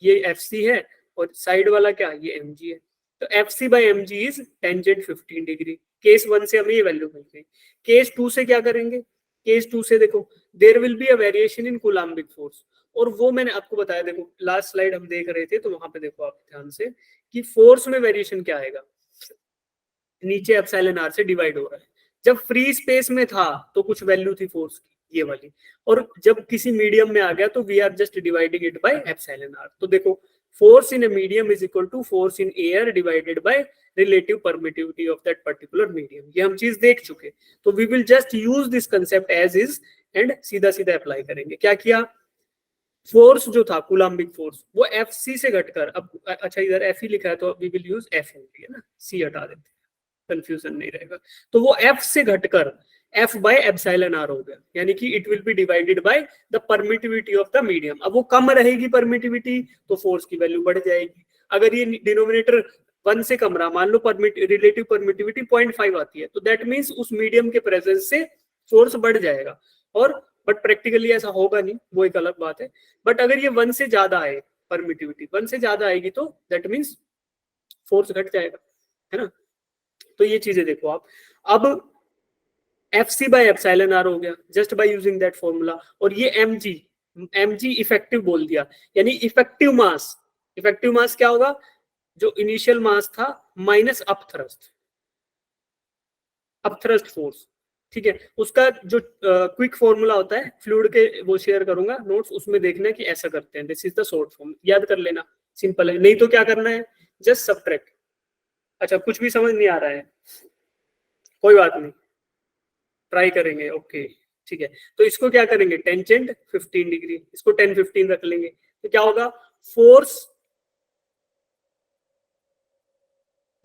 ये एफ सी है, और साइड वाला क्या? ये एम जी है। तो F C by M G is tangent 15 degree. Case 1 से हमें ये वैल्यू मिल गई। केस 2 से क्या करेंगे? केस 2 से देखो there will be a variation in coulombic force, और वो मैंने आपको बताया। देखो लास्ट स्लाइड हम देख रहे थे, तो वहां पे देखो आप ध्यान से कि फोर्स में वेरिएशन क्या आएगा। नीचे एप्सिलॉन आर से डिवाइड हो रहा है। जब फ्री स्पेस में था तो कुछ वैल्यू थी फोर्स की, ये वाली, और जब किसी मीडियम में आ गया तो we are just dividing it by epsilon R. तो देखो force in a medium is equal to force in air divided by relative permittivity of that particular medium. ये हम चीज देख चुके। तो we will just use this concept as is and सीधा सीधा अप्लाई करेंगे। क्या किया? फोर्स जो था कूलम्बिक फोर्स, वो एफ सी से घटकर, अब अच्छा इधर एफ ही लिखा है तो we will use F M है ना, सी हटा देते हैं, कंफ्यूजन नहीं रहेगा। तो वो एफ से घटकर एफ बाय एप्सिलॉन आर हो गया, यानी कि it will be divided by the permittivity of the medium. अब वो कम रहेगी परमिटिविटी तो फोर्स की वैल्यू बढ़ जाएगी। अगर ये डिनोमिनेटर 1 से कम रहा, मान लो रिलेटिव परमिटिविटी 0.5 आती है, तो दैट मीन्स उस मीडियम के प्रेजेंस से फोर्स बढ़ जाएगा। और बट प्रैक्टिकली ऐसा होगा नहीं, वो एक अलग बात है। बट अगर ये 1 से ज्यादा आए, परमिटिविटी 1 से ज्यादा आएगी, तो दैट मीन्स फोर्स घट जाएगा, है ना। तो ये चीजें देखो आप। अब F C by epsilon R हो गया just by using that formula. और ये एम जी इफेक्टिव बोल दिया, यानी इफेक्टिव मास। इफेक्टिव मास क्या होगा? जो इनिशियल मास था माइनस अपथ्रस्ट फोर्स, ठीक है। उसका जो क्विक फॉर्मूला होता है फ्लूइड के, वो शेयर करूंगा नोट्स, उसमें देखना कि ऐसा करते हैं। This is the short form, याद कर लेना, सिंपल है। नहीं तो क्या करना है? Just subtract. अच्छा, कुछ भी समझ नहीं आ रहा है? कोई बात नहीं, ट्राई करेंगे, ओके ठीक है, तो इसको क्या करेंगे, टेंजेंट 15 डिग्री, इसको 10 15 रख लेंगे, तो क्या होगा, force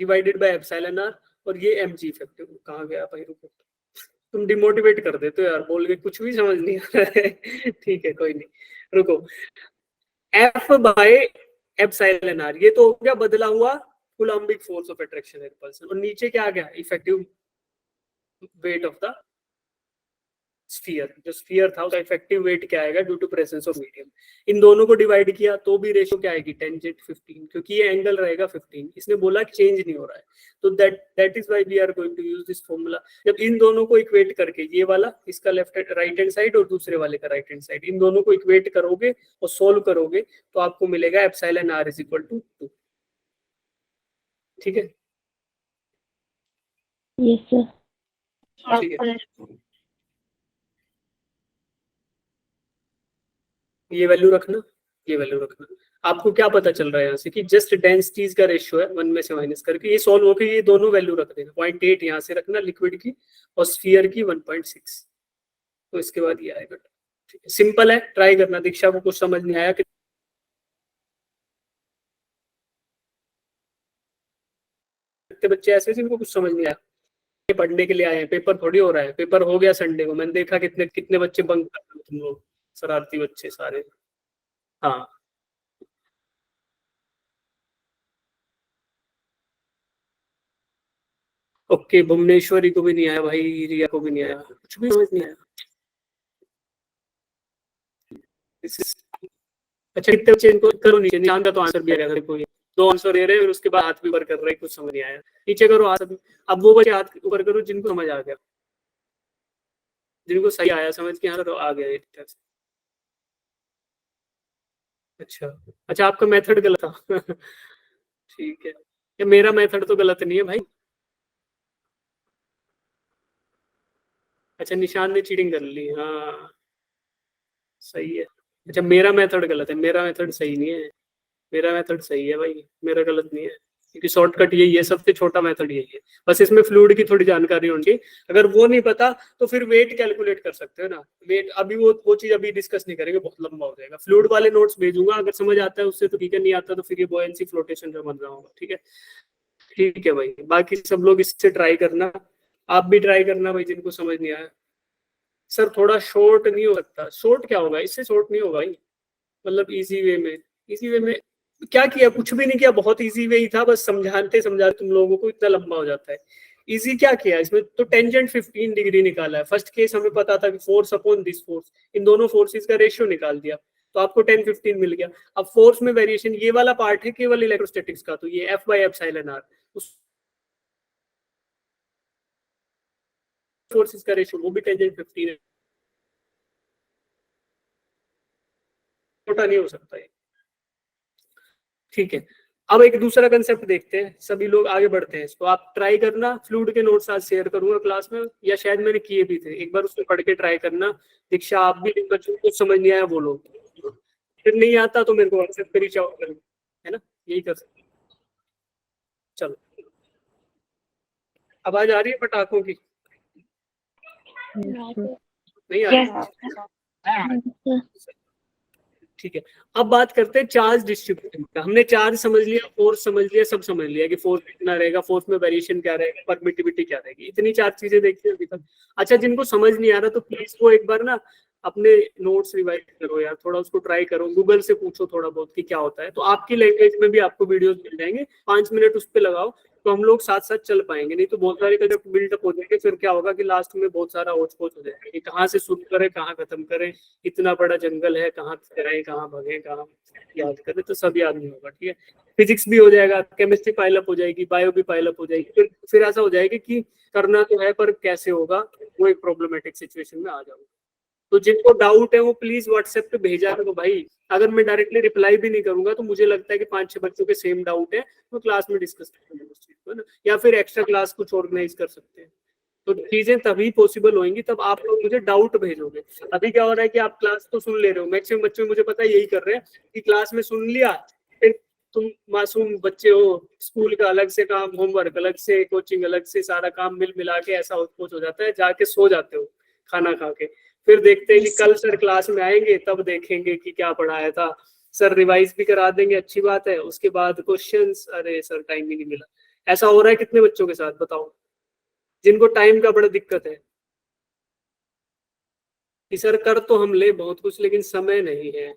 divided by epsilon R, और ये mg इफेक्टिव। कहाँ गया भाई, रुको, तुम डिमोटिवेट कर देते हो यार, बोल के कुछ भी समझ नहीं आ रहा है। ठीक है कोई नहीं, रुको, F बाय एप्सिलॉन आर, ये तो हो गया बदला हुआ coulombic force of attraction and repulsion, और नीचे क्या आ गया, effective weight of the sphere, जो स्फीयर था उसका इफेक्टिव वेट क्या आएगा due to presence of medium. इन दोनों को डिवाइड किया तो भी रेशियो क्या आएगी, टेंजेंट 15, क्योंकि ये एंगल रहेगा 15, इसने बोला चेंज नहीं हो रहा है, तो that is why we are going to use this formula. जब इन दोनों को इक्वेट करके, ये वाला इसका लेफ्ट राइट हैंड साइड और दूसरे वाले का राइट हैंड साइड, इन दोनों को इक्वेट करोगे और सोल्व करोगे तो आपको मिलेगा epsilon R is equal to 2। ठीक है, Yes, sir. ठीक है, ये वैल्यू रखना, ये वैल्यू रखना। आपको क्या पता चल रहा है यहाँ से कि जस्ट डेंसिटीज का रेशियो है 1 में से माइनस करके, ये सॉल्व होकर ये दोनों वैल्यू रख देना, 0.8 यहाँ से रखना लिक्विड की और स्फीयर की 1.6, तो इसके बाद ये आएगा। ठीक है, सिंपल है, ट्राई करना। दीक्षा को कुछ समझ नहीं आया, कितने बच्चे ऐसे जिनको कुछ समझ नहीं आया, पढ़ने के लिए आए हैं, पेपर थोड़ी हो रहा है, पेपर हो गया संडे को, मैंने देखा कितने कितने बच्चे बंक कर रहे हो तुम लोग, शरारती बच्चे सारे। हाँ ओके, भुवनेश्वरी को भी नहीं आया भाई, रिया को भी नहीं आया, कुछ भी समझ नहीं आया। अच्छा, कितने बच्चे इनको करो नीचे, निशान का तो आंसर भी आएगा, कोई 2 आंसर दे रहे हैं, उसके बाद हाथ भी ऊपर कर रहे हैं, कुछ समझ नहीं आया, नीचे करो हाथ। अब वो बच्चे हाथ ऊपर करो जिनको समझ आ गया, जिनको सही आया समझ के आंसर आ गया एक तरह से। अच्छा अच्छा, आपका मेथड गलत था। ठीक है, ये मेरा मेथड तो गलत नहीं है भाई। अच्छा, निशान ने चीटिंग कर ली, हाँ सही है। अच्छा, मेरा मेथड गलत है, मेरा मेथड सही नहीं है, मेरा मेथड सही है भाई, मेरा गलत नहीं है, क्योंकि शॉर्टकट यही है, सबसे छोटा मेथड यही है, बस इसमें फ्लूइड की थोड़ी जानकारी होनी चाहिए। अगर वो नहीं पता तो फिर वेट कैलकुलेट कर सकते हो ना, वेट अभी वो चीज अभी डिस्कस नहीं करेंगे, बहुत लंबा हो जाएगा। फ्लूइड वाले नोट्स भेजूंगा, अगर समझ आता है उससे तो ठीक है, नहीं आता तो फिर ये बॉयंसी फ्लोटेशन जो बन रहा होगा। ठीक है, ठीक है भाई, बाकी सब लोग इससे ट्राई करना, आप भी ट्राई करना भाई जिनको समझ नहीं आया। सर थोड़ा शॉर्ट नहीं हो सकता, शॉर्ट क्या होगा, इससे शॉर्ट नहीं होगा भाई, मतलब इजी वे में, इजी वे में क्या किया, कुछ भी नहीं किया, बहुत इजी वे ही था, बस समझाते समझाते तुम लोगों को इतना लंबा हो जाता है। इजी क्या किया इसमें, तो टेंजेंट 15 डिग्री निकाला है, फर्स्ट केस हमें पता था कि फोर्स अपॉन दिस फोर्स, इन दोनों फोर्सेस का रेशियो निकाल दिया, तो आपको 10 15 मिल गया। अब फोर्स में वेरिएशन, ये वाला पार्ट है केवल इलेक्ट्रोस्टैटिक्स का, तो ये F बाय एप्सिलॉन आर, उस फोर्सेस का रेशियो वो भी टेंजेंट 15 है, छोटा नहीं हो सकता है। ठीक है, अब एक दूसरा कंसेप्ट देखते हैं, सभी लोग आगे बढ़ते हैं, तो आप ट्राई करना, फ्लूइड के नोट्स आज शेयर करूंगा क्लास में, या शायद मैंने किए भी थे, एक बार उसको पढ़ के ट्राई करना। दीक्षा आप भी, जिन बच्चों को कुछ समझ नहीं आया वो लोग, फिर नहीं आता तो मेरे को व्हाट्सएप पे रीच आउट करें, है ना, यही कर सकते। चलो, आवाज आ रही है पटाखों की, नहीं आ रही? ठीक है, अब बात करते हैं चार्ज डिस्ट्रीब्यूशन का। हमने चार्ज समझ लिया, फोर्स समझ लिया, सब समझ लिया कि फोर्स कितना रहेगा, फोर्स में वेरिएशन क्या रहेगा, परमिटिविटी क्या रहेगी, इतनी 4 चीजें देखी अभी तक। अच्छा, जिनको समझ नहीं आ रहा तो प्लीज वो एक बार ना अपने नोट्स रिवाइज करो यार, थोड़ा उसको ट्राई करो, गूगल से पूछो थोड़ा बहुत कि क्या होता है, तो आपकी लैंग्वेज में भी आपको वीडियोस मिल जाएंगे, 5 मिनट उस पर लगाओ, तो हम लोग साथ साथ चल पाएंगे, नहीं तो बहुत सारे कंसेप्ट बिल्डअप हो जाएंगे, फिर क्या होगा कि लास्ट में बहुत सारा होच पोच हो जाएगा कि कहाँ से शुरू करें कहाँ खत्म करें, इतना बड़ा जंगल है, कहाँ करें कहाँ भगे कहाँ याद करें, तो सब याद नहीं होगा। ठीक है, फिजिक्स भी हो जाएगा, केमिस्ट्री पाइलअप हो जाएगी, बायो भी पाइलअप हो जाएगी, फिर ऐसा हो जाएगा कि करना तो है पर कैसे होगा, वो एक प्रॉब्लमेटिक सिचुएशन में आ जाओगे। तो जिनको डाउट है वो प्लीज व्हाट्सएप पे भेजा करो भाई, अगर मैं डायरेक्टली रिप्लाई भी नहीं करूंगा तो मुझे लगता है कि 5-6 बच्चों के सेम डाउट है, तो क्लास में डिस्कस करेंगे उस चीज को, है ना, या फिर एक्स्ट्रा क्लास कुछ ऑर्गेनाइज कर सकते हैं, तो चीजें तभी पॉसिबल होंगी तब आप लोग मुझे डाउट भेजोगे। अभी क्या हो रहा है कि आप क्लास तो सुन ले रहे हो, मैक्सिमम बच्चे मुझे पता है यही कर रहे हैं कि क्लास में सुन लिया, फिर तुम मासूम बच्चे हो, स्कूल का अलग से काम, होमवर्क अलग से, कोचिंग अलग से, सारा काम मिल मिला के ऐसा हो जाता है, जाके सो जाते हो खाना खा के, फिर देखते हैं कि Yes, कल सर क्लास में आएंगे तब देखेंगे कि क्या पढ़ाया था, सर रिवाइज भी करा देंगे, अच्छी बात है। उसके बाद क्वेश्चंस, अरे सर टाइम ही नहीं मिला। ऐसा हो रहा है कितने बच्चों के साथ बताओ, जिनको टाइम का बड़ा दिक्कत है कि सर कर तो हम ले बहुत कुछ लेकिन समय नहीं है।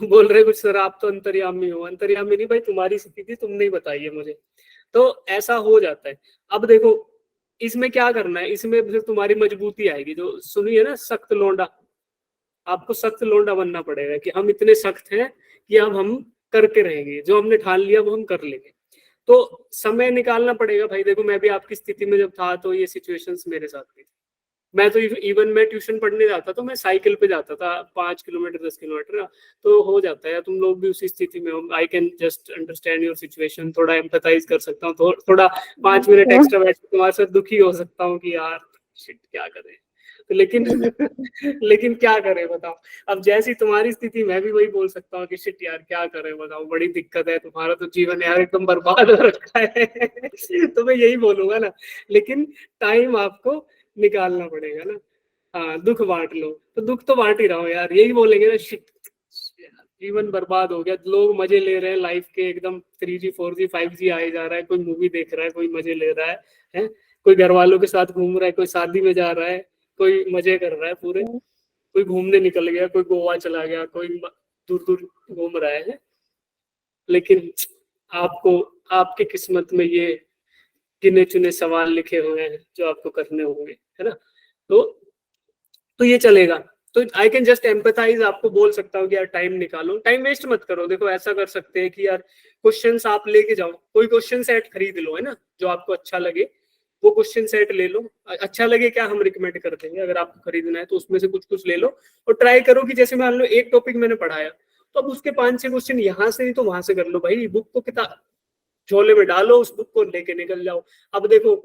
बोल रहे कुछ सर आप तो अंतर्यामी हो। अंतर्यामी नहीं भाई, तुम्हारी स्थिति तुमने ही बताई है मुझे। तो ऐसा हो जाता है। अब देखो इसमें क्या करना है, इसमें फिर तुम्हारी मजबूती आएगी। जो सुनिए ना, सख्त लोंडा, आपको सख्त लोंडा बनना पड़ेगा कि हम इतने सख्त हैं कि अब हम करके रहेंगे, जो हमने ठान लिया वो हम कर लेंगे। तो समय निकालना पड़ेगा भाई। देखो मैं भी आपकी स्थिति में जब था तो ये सिचुएशंस मेरे साथ भी थी। मैं तो इवन मैं ट्यूशन पढ़ने जाता तो मैं साइकिल पे जाता था, 5 किलोमीटर 10 किलोमीटर। तो हो जाता है, तुम लोग भी उसी स्थिति में हो। आई can just understand your situation, थोड़ा एम्पैथाइज कर सकता हूँ। थोड़ा 5 मिनट एक्स्ट्रा बैठ के तुम्हारे साथ दुखी हो सकता हूँ कि यार शिट क्या करें। तो लेकिन लेकिन क्या करें बताओ। अब जैसी तुम्हारी स्थिति मैं भी वही बोल सकता हूँ कि शिट यार क्या करें बताओ, बड़ी दिक्कत है, तुम्हारा तो जीवन यार एकदम बर्बाद हो रखा है। तो मैं यही बोलूंगा ना, लेकिन टाइम आपको निकालना पड़ेगा ना। हाँ, दुख बांट लो, तो दुख तो बांट ही रहा हूँ यार, यही बोलेंगे ना, शिट जीवन बर्बाद हो गया। लोग मजे ले रहे हैं लाइफ के, एकदम 3G 4G 5G आए जा रहा है, कोई मूवी देख रहा है, कोई मजे ले रहा है? कोई घर वालों के साथ घूम रहा है, कोई शादी में जा रहा है, कोई मजे कर रहा है पूरे, कोई घूमने निकल गया, कोई गोवा चला गया, कोई दूर दूर घूम रहा है। लेकिन आपको, आपकी किस्मत में ये गिने चुने सवाल लिखे हुए हैं जो आपको करने होंगे, है ना। तो ये चलेगा। तो आई कैन जस्ट एम्पैथाइज, आपको बोल सकता हूँ कि यार टाइम निकालो, टाइम वेस्ट मत करो। देखो ऐसा कर सकते हैं कि यार क्वेश्चंस आप लेके जाओ, कोई क्वेश्चन सेट खरीद लो, है ना, जो आपको अच्छा लगे वो क्वेश्चन सेट ले लो। अच्छा लगे क्या, हम रिकमेंड कर देंगे। अगर आपको खरीदना है तो उसमें से कुछ कुछ ले लो और ट्राई करो कि जैसे मान लो एक टॉपिक मैंने पढ़ाया तो अब उसके 5-6 क्वेश्चन यहाँ से नहीं तो वहां से कर लो भाई। बुक को किताब झोले में डालो, उस बुक को लेके निकल जाओ। अब देखो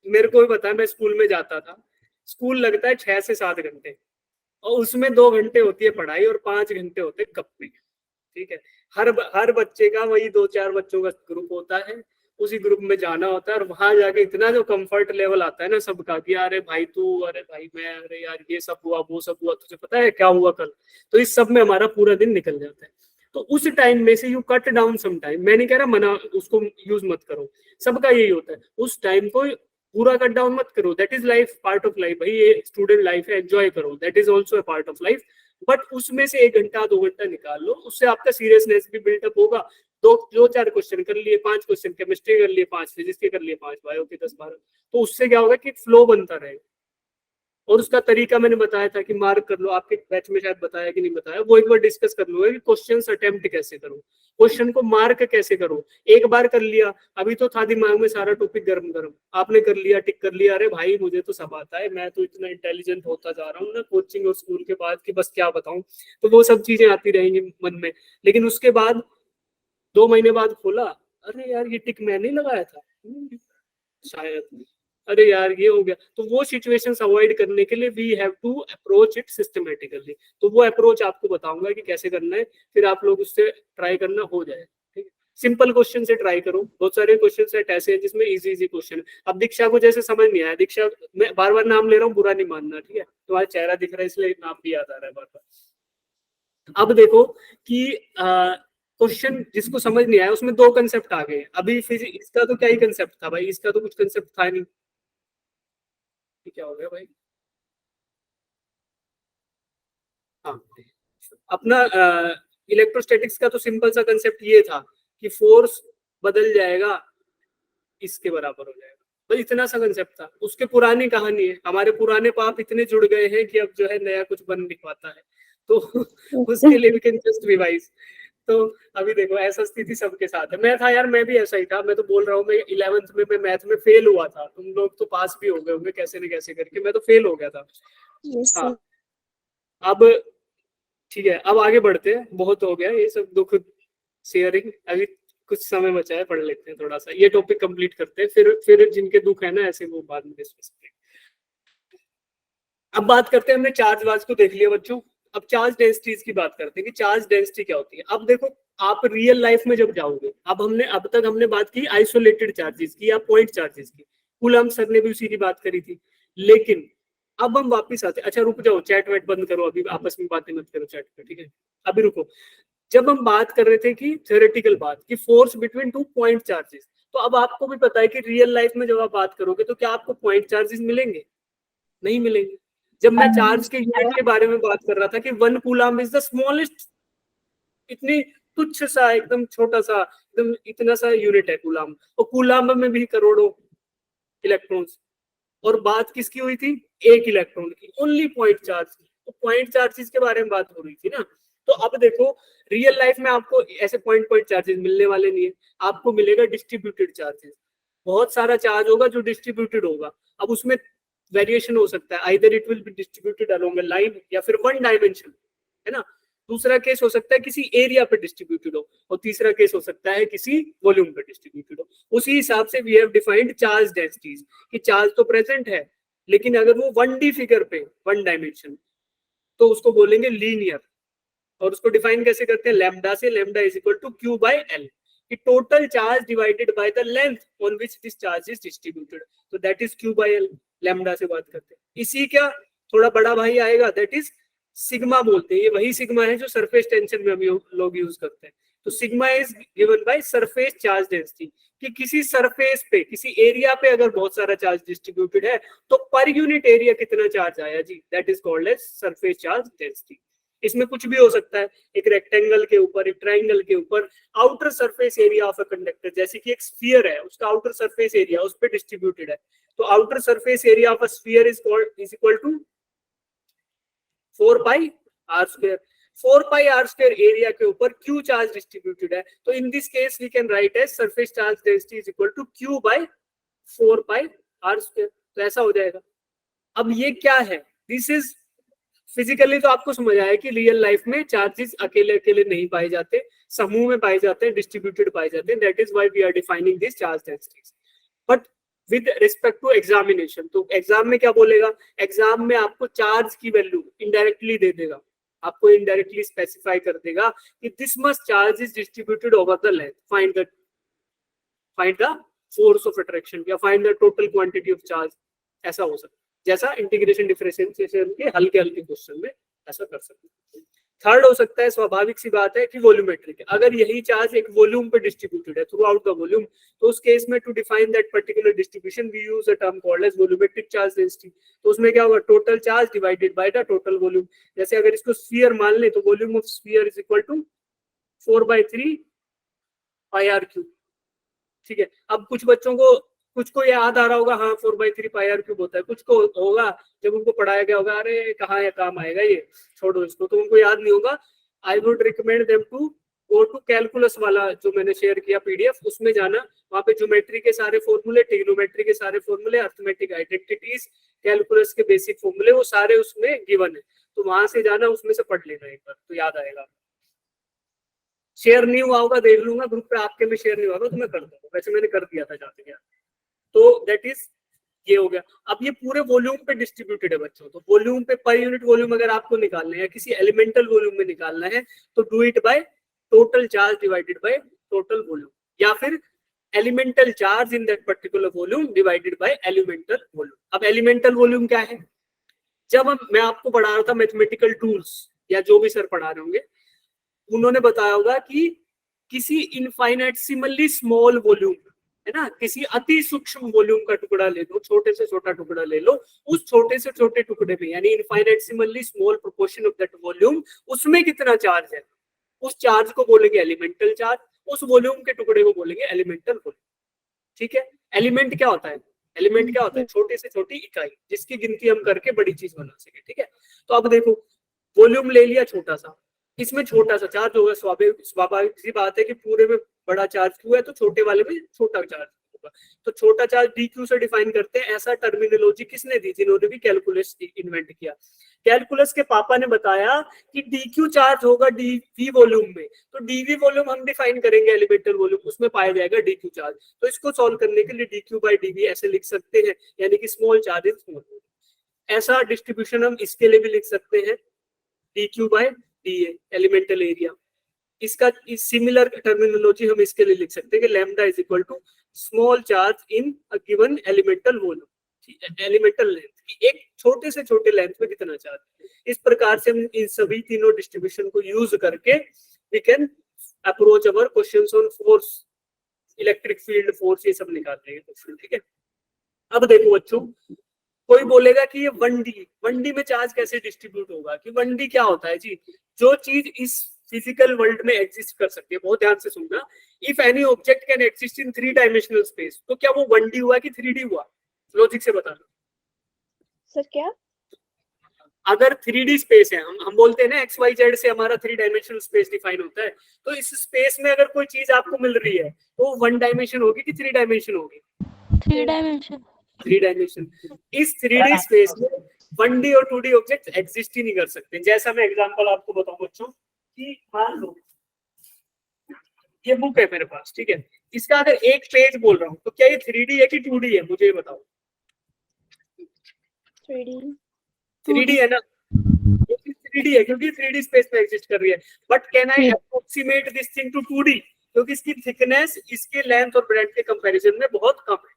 मेरे को भी पता है, मैं स्कूल में जाता था, स्कूल लगता है 6 से 7 घंटे, और उसमें 2 घंटे होती है पढ़ाई और 5 घंटे होते हैं गप्पे। ठीक है, हर बच्चे का वही 2-4 बच्चों का ग्रुप होता है, उसी ग्रुप में जाना होता है और वहां जाके इतना जो कंफर्ट लेवल आता है ना सबका कि अरे भाई तू, अरे भाई मैं, अरे यार ये सब हुआ वो सब हुआ, तुझे पता है क्या हुआ कल। तो इस सब में हमारा पूरा दिन निकल जाता है। तो उस टाइम में से you cut down some time, मैं नहीं कह रहा मना उसको यूज मत करो, सबका यही होता है, उस टाइम को पूरा कट डाउन मत करो। That is life, part of life भाई, ये स्टूडेंट लाइफ है, एंजॉय करो, that is also a part of life. But उसमें से 1 घंटा 2 घंटा निकाल लो, उससे आपका सीरियसनेस भी बिल्डअप होगा। 2-4 क्वेश्चन कर लिए, 5 क्वेश्चन केमिस्ट्री कर लिए, 5 फिजिक्स के कर लिए, 5 बायो के, 10-12। तो उससे क्या होगा कि फ्लो बनता रहेगा। और उसका तरीका मैंने बताया था कि मार्क कर लो, आपके बैच में शायद बताया कि नहीं बताया, वो एक बार डिस्कस कर लो कि क्वेश्चंस अटेम्प्ट कैसे करो, क्वेश्चन को मार्क कैसे करो। एक बार कर लिया, अभी तो था दिमाग में सारा टॉपिक गरम गरम, आपने कर लिया, टिक कर लिया, अरे भाई मुझे तो सब आता है, मैं तो इतना इंटेलिजेंट होता जा रहा हूँ ना कोचिंग और स्कूल के बाद कि बस क्या बताऊं। तो वो सब चीजें आती रहेंगी मन में। लेकिन उसके बाद 2 महीने बाद खोला, अरे यार ये टिक मैं नहीं लगाया था शायद, अरे यार ये हो गया। तो वो सिचुएशंस अवॉइड करने के लिए we have to approach it systematically. तो वो अप्रोच आपको बताऊंगा कि कैसे करना है, फिर आप लोग उससे ट्राई करना हो जाए। ठीक है, सिंपल क्वेश्चन से ट्राई करो। बहुत सारे क्वेश्चन सेट ऐसे हैं जिसमें इजी इजी क्वेश्चन। अब दीक्षा को जैसे समझ नहीं आया, दीक्षा मैं बार बार नाम ले रहा हूँ, बुरा नहीं मानना, ठीक है, तुम्हारा चेहरा दिख रहा है इसलिए नाम भी याद आ रहा है बार बार। अब देखो कि क्वेश्चन जिसको समझ नहीं आया उसमें 2 कंसेप्ट आ गए। अभी फिजिक्स इसका तो क्या ही कंसेप्ट था भाई, इसका तो कुछ कंसेप्ट था नहीं। क्या हो गया भाई, हाँ अपना इलेक्ट्रोस्टैटिक्स का तो सिंपल सा कंसेप्ट ये था कि फोर्स बदल जाएगा, इसके बराबर हो जाएगा, बस इतना सा कंसेप्ट था। उसके पुरानी कहानी है, हमारे पुराने पाप इतने जुड़ गए हैं कि अब जो है नया कुछ बन नहीं पाता है। तो उसके लिए भी कैन जस्ट रिवाइज। तो अभी देखो ऐसा स्थिति सबके साथ है। मैं था यार, मैं भी ऐसा ही था, मैं तो बोल रहा हूँ, मैं 11th में मैं मैथ में फेल हुआ था, तुम लोग तो पास भी हो गए होंगे कैसे न कैसे करके, मैं तो फेल हो गया था। yes, हाँ, sir. अब ठीक है, अब आगे बढ़ते हैं, बहुत हो गया ये सब दुख शेयरिंग, अभी कुछ समय बचा है, पढ़ लेते हैं थोड़ा सा, ये टॉपिक कंप्लीट करते हैं, फिर जिनके दुख है ना ऐसे वो बाद में डिस्कस करेंगे। अब बात करते हैं, हमने चार्ज वार्ज को देख लिया बच्चों, अब चार्ज डेंसिटीज की बात करते हैं कि चार्ज डेंसिटी क्या होती है। अब देखो आप रियल लाइफ में जब जाओगे, अब तक हमने बात की आइसोलेटेड चार्जेस की या पॉइंट चार्जेस की, कूलम्ब सर ने भी उसी की बात करी थी। लेकिन अब हम वापिस आते, अच्छा रुक जाओ, चैट वैट बंद करो, अभी आपस में बातें मत करो चैट पे, ठीक है, अभी रुको। जब हम बात कर रहे थे कि थ्योरेटिकल बात की फोर्स बिटवीन 2 पॉइंट चार्जेस, तो अब आपको भी पता है कि रियल लाइफ में जब आप बात करोगे तो क्या आपको पॉइंट चार्जेस मिलेंगे? नहीं मिलेंगे। जब मैं चार्ज के यूनिट के बारे में बात कर रहा था कि 1 कूलम इज द स्मॉलेस्ट, इतनी तुच्छ सा, एकदम छोटा सा, एकदम इतना सा यूनिट है कूलम, और कूलम में भी करोड़ों इलेक्ट्रॉन्स, और बात किसकी हुई थी? एक इलेक्ट्रॉन की, ओनली पॉइंट चार्ज की। तो पॉइंट चार्जेस के बारे में बात हो रही थी ना। तो अब देखो रियल लाइफ में आपको ऐसे पॉइंट पॉइंट चार्जेस मिलने वाले नहीं है, आपको मिलेगा डिस्ट्रीब्यूटेड चार्जेस। बहुत सारा चार्ज होगा जो डिस्ट्रीब्यूटेड होगा, अब उसमें वेरिएशन हो सकता है, either it will be distributed along a line या फिर वन डायमेंशन, है ना। दूसरा केस हो सकता है किसी एरिया पे डिस्ट्रीब्यूटेड हो, और तीसरा केस हो सकता है किसी वॉल्यूम पे डिस्ट्रीब्यूटेड हो। उसी हिसाब से we have defined charge densities, कि चार्ज तो प्रेजेंट है लेकिन अगर वो 1D फिगर पे, वन डायमेंशन, तो उसको बोलेंगे लीनियर। और उसको डिफाइन कैसे करते हैं? लैम्डा से, lambda is equal to Q by l, कि total charge divided by the length on which this charge is distributed, तो that is q by l, lambda से बात करते हैं। इसी का थोड़ा बड़ा भाई आएगा, दैट इज सिग्मा बोलते हैं। ये वही सिग्मा है जो सरफेस टेंशन में हम लोग यूज करते हैं। तो sigma is given by surface charge density, कि किसी सरफेस पे, किसी एरिया पे अगर बहुत सारा चार्ज डिस्ट्रीब्यूटेड है तो पर यूनिट एरिया कितना चार्ज आया जी, that is called as surface charge density. इसमें कुछ भी हो सकता है, एक रेक्टेंगल के ऊपर, एक ट्राइंगल के ऊपर outer surface area of a conductor, जैसे कि एक स्फीयर है, उसका आउटर सरफेस एरिया उस पर डिस्ट्रीब्यूटेड है, तो outer surface area of a sphere is equal to 4 pi R square. 4 pi R square area के ऊपर क्यू चार्ज डिस्ट्रीब्यूटेड है, तो in this case we can write as surface charge density is equal to Q by 4 pi R square, तो ऐसा हो जाएगा। अब ये क्या है? दिस इज फिजिकली तो आपको समझ आया कि रियल लाइफ में चार्जेस अकेले अकेले नहीं पाए जाते, समूह में पाए जाते हैं, डिस्ट्रीब्यूटेड पाए जाते हैं, that is why we are defining this charge densities. But with respect to examination, तो एग्जाम में क्या बोलेगा? एग्जाम में आपको चार्ज की वैल्यू इनडायरेक्टली दे देगा, आपको इनडायरेक्टली स्पेसिफाई कर देगा कि this much charge is distributed over the length, find the force of attraction या find the total quantity of charge, ऐसा हो सकता है, जैसा इंटीग्रेशन डिफरेंशिएशन के हल्के हल्के क्वेश्चन में ऐसा कर सकते हैं। थर्ड हो सकता है, स्वाभाविक सी बात है कि वॉल्यूमेट्रिक, अगर यही चार्ज एक वॉल्यूम पे डिस्ट्रीब्यूटेड है थ्रू आउट द वॉल्यूम, तो उस केस में to define that particular distribution we use a term called as volumetric charge density. तो उसमें क्या होगा? Total charge divided by the total volume. जैसे अगर इसको स्फीयर मान ले तो volume of sphere is equal to 4/3 pi R cube, ठीक है। अब कुछ को याद आ रहा होगा, हाँ 4/3 पाई आर क्यूब होता है, कुछ को होगा जब उनको पढ़ाया गया होगा, अरे कहाँ या काम आएगा ये, छोड़ो इसको, तो उनको याद नहीं होगा। I would recommend them to go to calculus वाला जो मैंने शेयर किया पीडीएफ, उसमें जाना, वहाँ पे ज्योमेट्री के सारे फॉर्मूले, ट्रिग्नोमेट्री के सारे फॉर्मूले, अर्थमेटिक आइडेंटिटीज, कैलकुलस के बेसिक फॉर्मूले, वो सारे उसमें गिवन है, तो वहां से जाना, उसमें से पढ़ लेना एक बार, तो याद आएगा। शेयर नहीं हुआ होगा, देख लूंगा ग्रुप पे, आपके में शेयर नहीं हुआ होगा तो मैं कर दूंगा, वैसे मैंने कर दिया था जाते गया। तो दैट इज ये हो गया। अब ये पूरे वॉल्यूम पे डिस्ट्रीब्यूटेड है बच्चों, तो वॉल्यूम पे पर यूनिट वॉल्यूम अगर आपको निकालना है या किसी एलिमेंटल वॉल्यूम में निकालना है तो do it by total charge divided by total volume, या फिर elemental charge in that particular volume divided by elemental volume. अब एलिमेंटल वॉल्यूम क्या है? जब मैं आपको पढ़ा रहा था मैथमेटिकल टूल्स, या जो भी सर पढ़ा रहे होंगे, उन्होंने बताया होगा कि किसी इनफाइनेटसिमली स्मॉल वॉल्यूम, है ना, किसी अति सूक्ष्म वॉल्यूम का टुकड़ा ले लो, छोटे से छोटा टुकड़ा ले लो, उस छोटे से छोटे टुकड़े में, यानी infinitesimally small proportion of that volume, उसमें कितना चार्ज है, उस चार्ज को बोलेंगे एलिमेंटल चार्ज, उस वॉल्यूम के टुकड़े को बोलेंगे एलिमेंटल वॉल्यूम, ठीक है। एलिमेंट क्या होता है? एलिमेंट क्या होता है? छोटे से छोटी इकाई जिसकी गिनती हम करके बड़ी चीज बना सके, ठीक है। तो अब देखो, वॉल्यूम ले लिया छोटा सा, इसमें छोटा सा चार्ज होगा, स्वाभाविक सी बात है कि पूरे में बड़ा चार्ज क्यू है तो छोटे वाले में छोटा चार्ज होगा, तो छोटा चार्ज डी क्यू से डिफाइन करते हैं। ऐसा टर्मिनोलॉजी किसने दी? जिन्होंने भी कैलकुलस इन्वेंट किया। कैलकुलस के पापा ने बताया कि डी क्यू चार्ज होगा डीवी वॉल्यूम में, तो डीवी वॉल्यूम हम डिफाइन करेंगे एलिमेंटल वॉल्यूम, उसमें पाया जाएगा डी क्यू चार्ज। तो इसको सॉल्व करने के लिए डी क्यू बाई डीवी ऐसे लिख सकते हैं, यानी कि स्मॉल चार्ज इज स्मॉल। ऐसा डिस्ट्रीब्यूशन हम इसके लिए भी लिख सकते हैं, D Q by D elemental area. इसका सिमिलर टर्मिनोलॉजी हम इसके लिए लिख सकते हैं कि lambda is equal to small charge in a given elemental volume, elemental length की एक छोटे से छोटे लेंथ में कितना चार्ज। इस प्रकार से हम इन सभी तीनों डिस्ट्रीब्यूशन को यूज करके we can approach our questions on force, electric field, force, ये सब निकाल लेंगे क्वेश्चन, ठीक है। अब देखो बच्चों, कोई बोलेगा कि ये 1D में चार्ज कैसे डिस्ट्रीब्यूट होगा, कि 1D क्या होता है जी, जो चीज इस फिजिकल वर्ल्ड में एग्जिस्ट कर सकती है, बहुत ध्यान से सुनना, if any object can exist in 3 dimensional space, तो क्या वो 1D हुआ कि 3D हुआ, लॉजिक से बताना। सर क्या? अगर 3D स्पेस है, हम बोलते हैं ना XYZ से हमारा 3 डायमेंशनल स्पेस डिफाइन होता है, तो इस स्पेस में अगर कोई चीज आपको मिल रही है तो 1 डायमेंशन होगी कि 3 डायमेंशन होगी? 3 डायमेंशन। 3 डायमेंशन। इस 3D स्पेस में 1D और 2D ऑब्जेक्ट एग्जिस्ट ही नहीं कर सकते। जैसा मैं एग्जांपल आपको बताऊं बच्चों, कि मान लो ये बुक है मेरे पास, ठीक है, इसका अगर एक पेज बोल रहा हूँ तो क्या ये 3D है कि 2D है, मुझे ये बताओ। 3D। 3D है ना, 3D है क्योंकि 3D स्पेस में एग्जिस्ट कर रही है। But can I approximate this thing to 2D, क्योंकि इसकी थिकनेस इसके लेंथ और ब्रेड्थ के कंपैरिजन में बहुत कम है,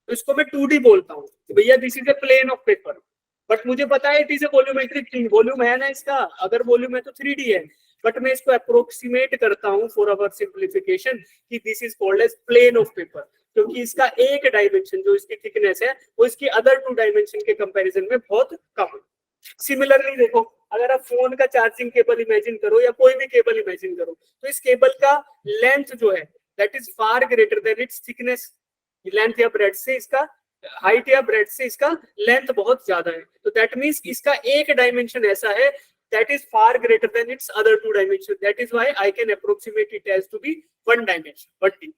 तो इसको मैं 2D बोलता हूँ, भैया this is a plane of paper. But मुझे पता है it is a volumetric thing, volume है ना इसका, अगर वॉल्यूम है तो 3D है, बट मैं इसको अप्रोक्सीमेट करता हूँ फॉर अवर सिंप्लीफिकेशन कि this is called as plane of paper, क्योंकि इसका एक डायमेंशन जो इसकी थिकनेस है वो इसकी अदर 2 डायमेंशन के कंपैरिजन में बहुत कम है। सिमिलरली देखो, अगर आप फोन का चार्जिंग केबल इमेजिन करो या कोई भी केबल इमेजिन करो, तो इस केबल का लेंथ जो है that is far greater than it's thickness, length या ब्रेड से इसका, हाइट या ब्रेड से इसका लेंथ बहुत ज्यादा है, तो दैट मींस इसका एक डायमेंशन ऐसा है that is far greater than its other 2 dimension, that is why I can approximate it as to be 1 dimension, 1D,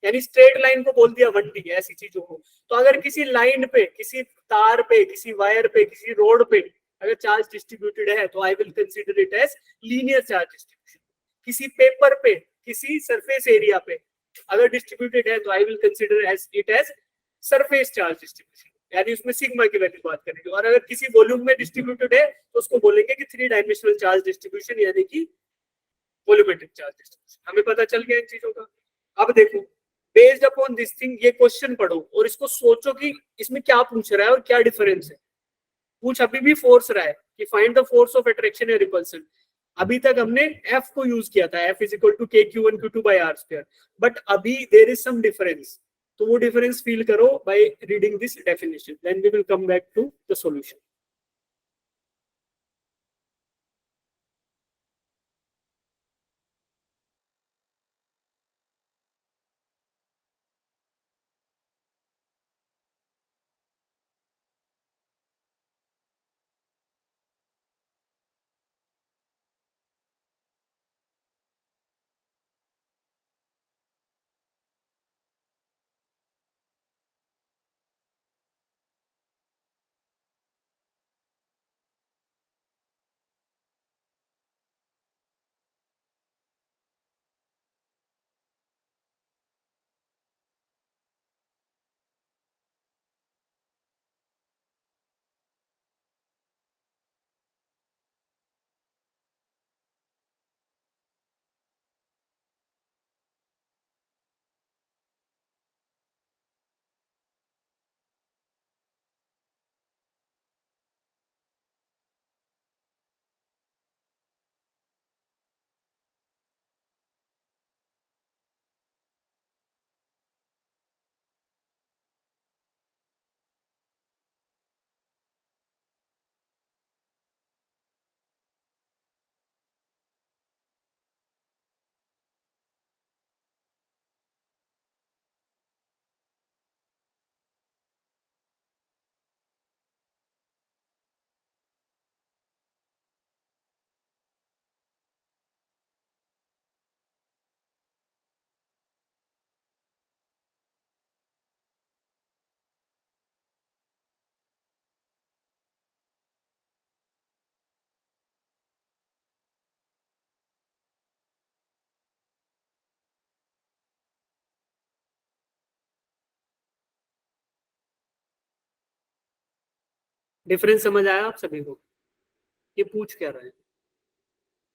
यानी स्ट्रेट लाइन को बोल दिया 1D ऐसी चीजों को। तो अगर किसी लाइन पे, किसी तार पे, किसी वायर पे, किसी रोड पे अगर चार्ज डिस्ट्रीब्यूटेड है तो I will consider it as linear charge distribution. किसी पेपर पे, किसी सरफेस एरिया पे अगर डिस्ट्रीब्यूटेड है तो I will consider it as surface charge distribution, यानी उसमें सिग्मा की वैल्यू बात करेंगे। और अगर किसी वॉल्यूम में डिस्ट्रीब्यूटेड है तो उसको बोलेंगे कि 3 डायमेंशनल चार्ज डिस्ट्रीब्यूशन, यानी कि वॉल्यूमेट्रिक चार्ज डिस्ट्रीब्यूशन। हमें पता चल गया इन चीजों का। अब देखो, बेस्ड अपॉन दिस थिंग ये क्वेश्चन पढ़ो और इसको सोचो कि इसमें क्या पूछ रहा है और क्या डिफरेंस है। पूछ अभी भी फोर्स रहा है कि find the force of attraction या रिपल्सन। अभी तक हमने F को यूज किया था, F is equal to KQ1 Q2 by R square, but अभी देयर इज सम डिफरेंस, तो वो डिफरेंस फील करो by reading this definition, then we will come back to the solution. Difference समझ आया आप सभी को? ये पूछ क्या रहा है?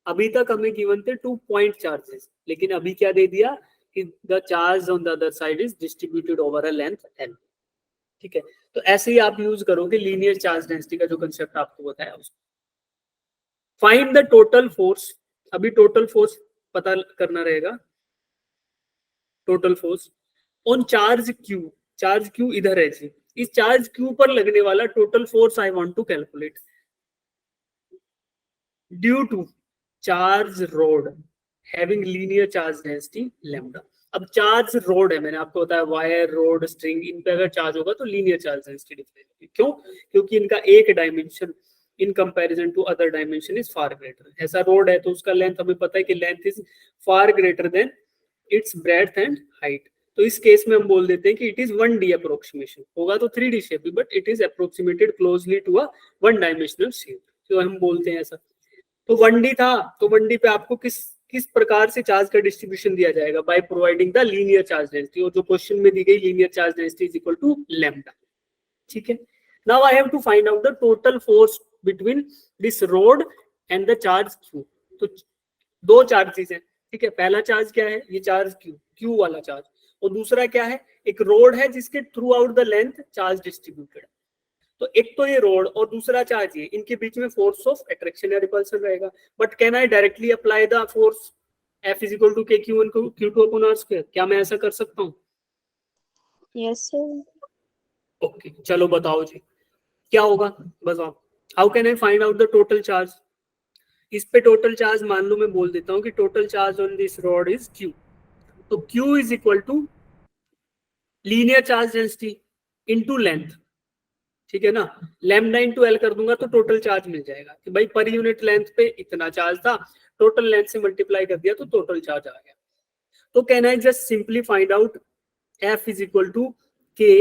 अभी तक हमें गिवन थे 2 पॉइंट चार्जेस, लेकिन अभी क्या दे दिया कि the charge on the other side is distributed over a length L। ठीक है, तो ऐसे ही आप यूज करोगे लीनियर चार्ज डेंसिटी का जो कंसेप्ट आपको बताया उसको। फाइंड द टोटल फोर्स, अभी टोटल फोर्स पता करना रहेगा, total force on charge Q, charge Q इधर है जी, इस चार्ज क्यू पर लगने वाला total force I want to calculate due to charge rod having linear charge density lambda. अब चार्ज रोड है, मैंने आपको बताया वायर रोड स्ट्रिंग, इन पे अगर चार्ज होगा तो लीनियर चार्ज डेंसिटी डिफरेंस होगी। क्यों? क्योंकि इनका एक dimension in comparison to other dimension is far greater. ऐसा रोड है तो उसका लेंथ हमें पता है कि length is far greater than its breadth and height. तो इस केस में हम बोल देते हैं कि इट इज 1D अप्रोक्सीमेशन, होगा तो 3D शेप भी, but it is approximated closely to a one dimensional shape, तो हम बोलते हैं ऐसा। तो 1D था, तो 1D पे आपको किस प्रकार से चार्ज का डिस्ट्रीब्यूशन दिया जाएगा, by providing the linear charge density, और जो क्वेश्चन में दी गई linear charge density is equal to lambda. ठीक है, now I have to find out the total force between this rod and the charge Q. तो दो चार्जेस हैं, ठीक है, पहला चार्ज क्या है, ये चार्ज क्यू वाला चार्ज, और दूसरा क्या है, एक रोड है जिसके through out the length charge distributed. तो एक तो ये रोड और दूसरा चार्ज, ये इनके बीच में फोर्स ऑफ अट्रैक्शन या रिपल्सन रहेगा। But can I directly apply the force F is equal to KQ1 Q2 upon R square? क्या मैं ऐसा कर सकता हूँ? Yes, sir. ओके, चलो बताओ जी क्या होगा, बताओ। How can I find out the total charge? इस पे टोटल चार्ज मान लो मैं बोल देता हूँ कि total charge on this rod is Q, तो Q is equal to linear charge density into length, ठीक है ना, लैम्डा इंटू एल कर दूंगा तो टोटल चार्ज मिल जाएगा कि भाई पर यूनिट लेंथ पे इतना चार्ज था, टोटल लेंथ से मल्टीप्लाई कर दिया तो टोटल चार्ज आ गया। तो can I just simply find out F is equal to K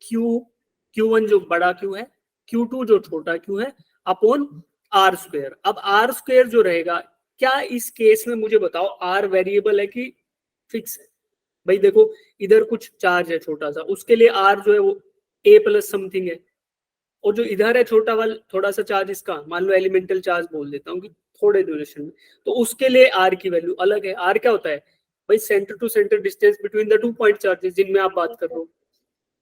Q1 जो बड़ा Q है, Q2 जो छोटा Q है, अपॉन R स्क्वायर। अब R स्क्वायर जो रहेगा, क्या इस केस में मुझे बताओ R वेरिएबल है कि फिक्स है? भाई देखो, इधर कुछ चार्ज है छोटा सा, उसके लिए R जो है वो A प्लस समथिंग है, और जो इधर है छोटा वाला थोड़ा सा चार्ज, इसका मान लो एलिमेंटल चार्ज बोल देता हूँ कि थोड़े ड्यूरेशन में, तो उसके लिए R की वैल्यू अलग है। R क्या होता है भाई? Centre to centre distance between the 2 point charges जिनमें आप बात कर रहे हो।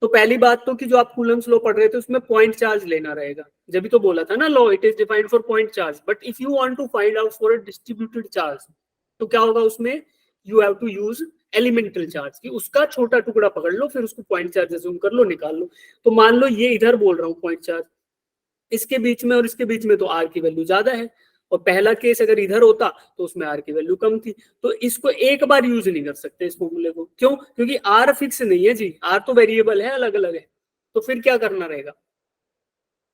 तो पहली बात तो कि जो आप कूलम्स लॉ पढ़ रहे थे उसमें पॉइंट चार्ज लेना रहेगा, जब भी तो बोला था ना law, it is defined for point charge, but if you want to find out for a distributed charge तो क्या होगा उसमें, you have to use elemental charge की उसका छोटा टुकड़ा पकड़ लो, फिर उसको पॉइंट चार्ज अज्यूम कर लो, निकाल लो। तो मान लो ये इधर बोल रहा हूँ पॉइंट चार्ज, इसके बीच में और इसके बीच में तो R की वैल्यू ज्यादा है, और पहला केस अगर इधर होता तो उसमें R की वैल्यू कम थी। तो इसको एक बार यूज नहीं कर सकते इस फॉर्मूले को, क्यों? क्योंकि R फिक्स नहीं है जी, R तो वेरिएबल है, अलग अलग है। तो फिर क्या करना रहेगा?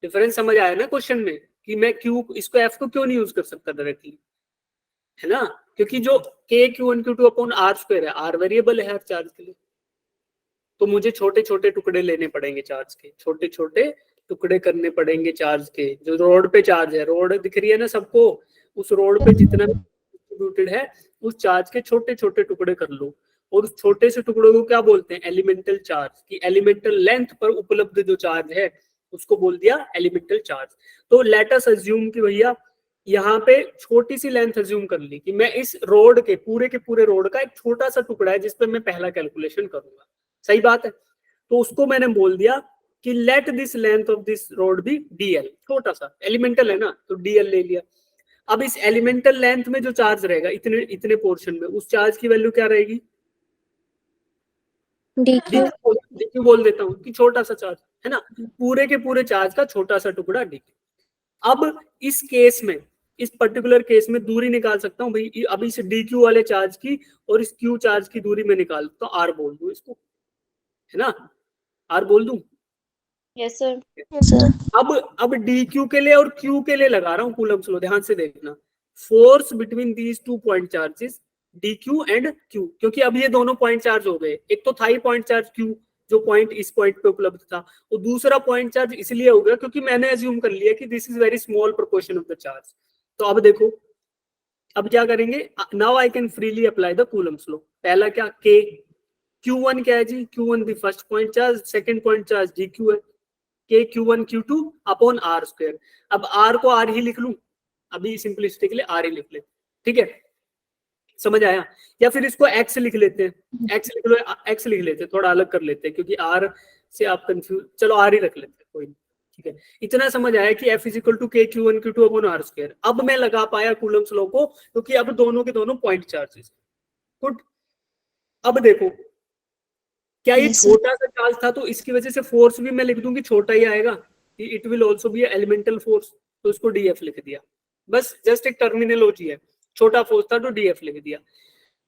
डिफरेंस समझ आया ना क्वेश्चन में, कि मैं Q इसको F को क्यों नहीं यूज कर सकता डायरेक्टली, है ना? क्योंकि जो KQ1 Q2 upon R square है, R वेरिएबल है हर चार्ज के लिए, तो मुझे छोटे छोटे टुकड़े लेने पड़ेंगे चार्ज के, छोटे छोटे टुकड़े करने पड़ेंगे चार्ज के। जो रोड पे चार्ज है, रोड दिख रही है ना सबको, उस रोड पे जितना डिस्ट्रीब्यूटेड है उस चार्ज के छोटे छोटे टुकड़े कर लो, और उस छोटे से टुकड़ों को क्या बोलते हैं? Elemental charge. की एलिमेंटल लेंथ पर उपलब्ध जो चार्ज है उसको बोल दिया एलिमेंटल चार्ज। तो लेट अस अज्यूम कि भैया यहाँ पे छोटी सी लेंथ अज्यूम कर ली कि मैं इस रोड के पूरे रोड का एक छोटा सा टुकड़ा है जिसपे मैं पहला कैलकुलेशन करूंगा, सही बात है। तो उसको मैंने बोल दिया कि let this length of this rod be DL, छोटा सा एलिमेंटल है ना, तो DL ले लिया। अब इस एलिमेंटल लेंथ में जो चार्ज रहेगा इतने इतने पोर्शन में, उस चार्ज की वैल्यू क्या रहेगी? DQ. DQ बोल देता हूँ कि छोटा सा चार्ज है ना, पूरे के पूरे चार्ज का छोटा सा टुकड़ा DQ। अब इस केस में, इस पर्टिकुलर केस में दूरी निकाल सकता हूँ भाई, अब इस DQ वाले चार्ज की और इस Q चार्ज की दूरी में निकाल तो R बोल दूं इसको, है ना, R बोल दूं। Yes, sir. Yes, sir. अब DQ के लिए और Q के लिए लगा रहा हूँ कूलम्स लॉ, ध्यान से देखना। Force between these two point charges DQ and Q, क्योंकि अब ये दोनों पॉइंट चार्ज हो गए, एक तो था ही पॉइंट चार्ज Q जो पॉइंट इस पॉइंट पे उपलब्ध था, और दूसरा पॉइंट चार्ज इसलिए हो गया क्योंकि मैंने अज्यूम कर लिया कि this is very small proportion of the charge. तो अब देखो, अब क्या करेंगे, now I can freely apply the Coulomb's law. पहला क्या, K, Q1 क्या है जी? Q1 the first point charge, second point charge DQ है, KQ1 Q2 upon R square. अब R को R ही लिख लूं, अभी सिंपलिस्टिकली R ही लिख ले, ठीक है। समझ आया? या फिर इसको एक्स लिख लेते हैं, एक्स लिख लो, एक्स लिख लेते हैं, थोड़ा अलग कर लेते हैं क्योंकि आर से आप कंफ्यूज, चलो आर ही रख लेते हैं, कोई नहीं, ठीक है। इतना समझ आया कि F is equal to K Q one Q two upon R square. अब मैं लगा पाया कूलम्स लॉ को, क्योंकि अब दोनों के दोनों पॉइंट चार्जेस। गुड। अब देखो, क्या ये Yes, sir. छोटा सा चार्ज था तो इसकी वजह से फोर्स भी मैं लिख दूंगी छोटा ही आएगा, it will also be elemental force, तो इसको डीएफ लिख दिया। बस जस्ट एक टर्मिनोलॉजी है, छोटा फोर्स था तो डीएफ लिख दिया।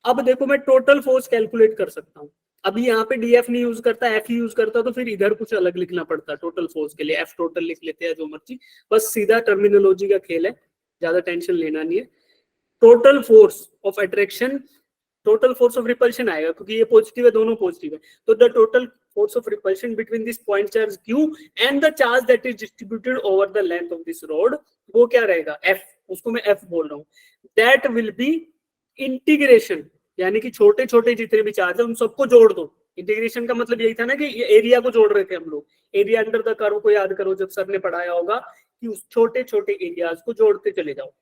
अब देखो मैं टोटल फोर्स कैलकुलेट कर सकता हूँ। अभी यहाँ पे डीएफ नहीं यूज करता, एफ यूज करता, तो फिर इधर कुछ अलग लिखना पड़ता टोटल फोर्स के लिए, एफ टोटल लिख लेते हैं, जो मर्जी, बस सीधा टर्मिनोलॉजी का खेल है, ज्यादा टेंशन लेना नहीं है। Total force of attraction, total force of repulsion आएगा, क्योंकि ये पॉजिटिव है, दोनों पॉजिटिव है, तो the total force of repulsion between this point charge Q and the charge that is distributed over the length of this road, वो क्या रहेगा, F, उसको मैं F बोल रहा हूँ। दैट विल बी इंटीग्रेशन, यानी कि छोटे छोटे जितने भी चार्ज है उन सबको जोड़ दो। इंटीग्रेशन का मतलब यही था ना कि एरिया को जोड़ रहे थे हम लोग, एरिया अंडर द कर्व को याद करो, जब सर ने पढ़ाया होगा कि उस छोटे छोटे एरियाज को जोड़ते चले जाओ।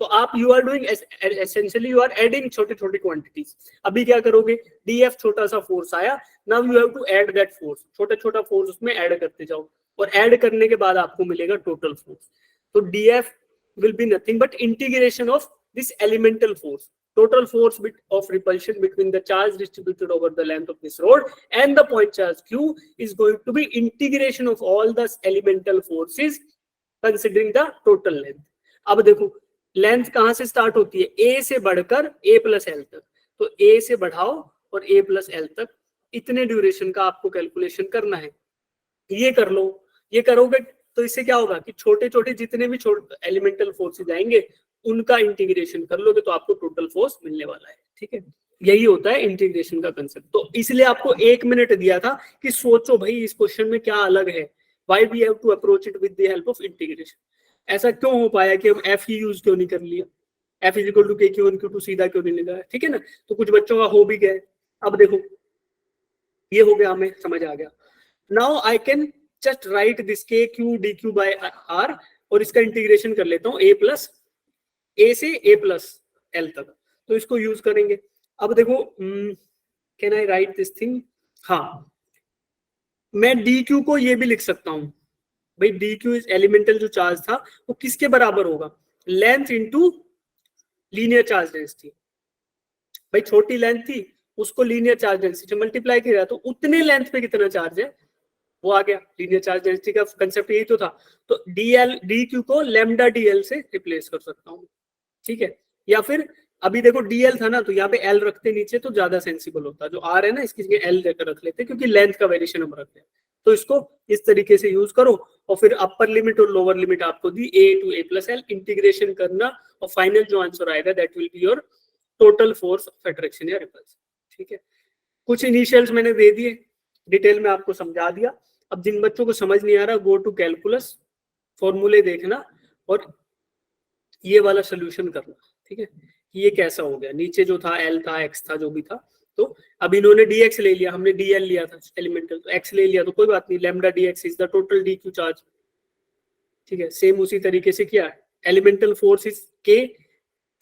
तो आप you are doing essentially you are adding छोटे छोटे क्वांटिटीज। अभी क्या करोगे, डीएफ छोटा सा फोर्स आया, now you have to add that force, छोटा छोटा फोर्स उसमें ऐड करते जाओ, और ऐड करने के बाद आपको मिलेगा टोटल फोर्स। तो DF will be nothing but integration of this elemental force, total force of repulsion between the charge distributed over the length of this road and the point charge Q is going to be integration of all the elemental forces considering the total length. अब देखो लेंथ कहां से स्टार्ट होती है, A से बढ़कर A प्लस एल तक, तो A से बढ़ाओ और A प्लस एल तक, इतने ड्यूरेशन का आपको कैलकुलेशन करना है। ये कर लो, ये करोगे तो इससे क्या होगा कि छोटे छोटे जितने भी एलिमेंटल फोर्सेज आएंगे उनका इंटीग्रेशन कर लोगे तो आपको टोटल फोर्स मिलने वाला है। ठीक है, यही होता है इंटीग्रेशन का कंसेप्ट। तो इसलिए आपको 1 मिनट दिया था कि सोचो भाई इस क्वेश्चन में क्या अलग है, why we have to approach it with the help of integration. ऐसा क्यों हो पाया कि हम एफ ही यूज क्यों नहीं कर लिया, F is equal to K Q one Q to सीधा क्यों नहीं लिखा है, ठीक है ना। तो कुछ बच्चों का हो भी गया। अब देखो ये हो गया, हमें समझ आ गया। Now I can just write this k q d q by r और इसका इंटीग्रेशन कर लेता हूँ ए से ए प्लस एल तक, तो इसको यूज करेंगे। अब देखो can I right this thing, हाँ मैं डी क्यू को ये भी लिख सकता हूँ भाई, डी क्यू इज एलिमेंटल जो चार्ज था वो किसके बराबर होगा, length into linear charge density. भाई छोटी लेंथ थी उसको लीनियर चार्ज डेंसिटी मल्टीप्लाई किया तो उतने लेंथ पे कितना चार्ज है वो आ गया। लीनियर चार्ज डेंसिटी का कंसेप्ट यही तो था। तो डी क्यू को लेमडा डीएल से रिप्लेस कर सकता हूँ, ठीक है। या फिर अभी देखो डीएल था ना, तो यहाँ पे एल रखते नीचे तो ज्यादा सेंसिबल होता, जो आर है ना इसकी जगह एल लेकर रख लेते क्योंकि लेंथ का वेरिएशन हम रखते हैं। तो इसको इस तरीके से यूज करो और फिर अपर लिमिट और लोअर लिमिट आपको दी a to a plus l, integration करना और फाइनल जो आंसर आएगा that will be your total force of attraction या रिपल्शन। ठीक है, कुछ इनिशियल्स मैंने दे दिए, डिटेल में आपको समझा दिया। अब जिन बच्चों को समझ नहीं आ रहा गो टू कैलकुलस, फॉर्मूले देखना और ये वाला सोल्यूशन करना। ठीक है, ये कैसा हो गया, नीचे जो था एल था एक्स था जो भी था, तो अब इन्होंने dx ले लिया, हमने dl लिया था एलिमेंटल, तो x ले लिया तो कोई बात नहीं, lambda dx is the total dq charge. ठीक है, सेम उसी तरीके से किया, elemental force is k,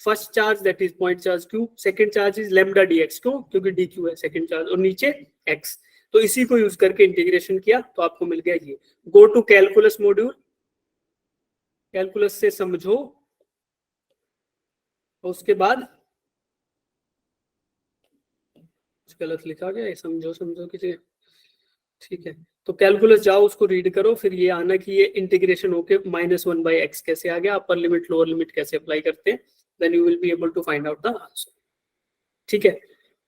first charge that is point charge q, second charge is lambda dx, क्यों, क्योंकि dq है सेकंड चार्ज, और नीचे x। तो इसी को यूज करके इंटीग्रेशन किया तो आपको मिल गया ये। Go to calculus module, calculus से समझो, उसके बाद गलत लिखा गया, समझो समझो किसी, ठीक है। तो कैलकुलस जाओ उसको रीड करो, फिर ये आना कि ये इंटीग्रेशन होके -1/x कैसे आ गया, अपर लिमिट लोअर लिमिट कैसे अप्लाई करते हैं, then you will be able to find out the answer. ठीक है,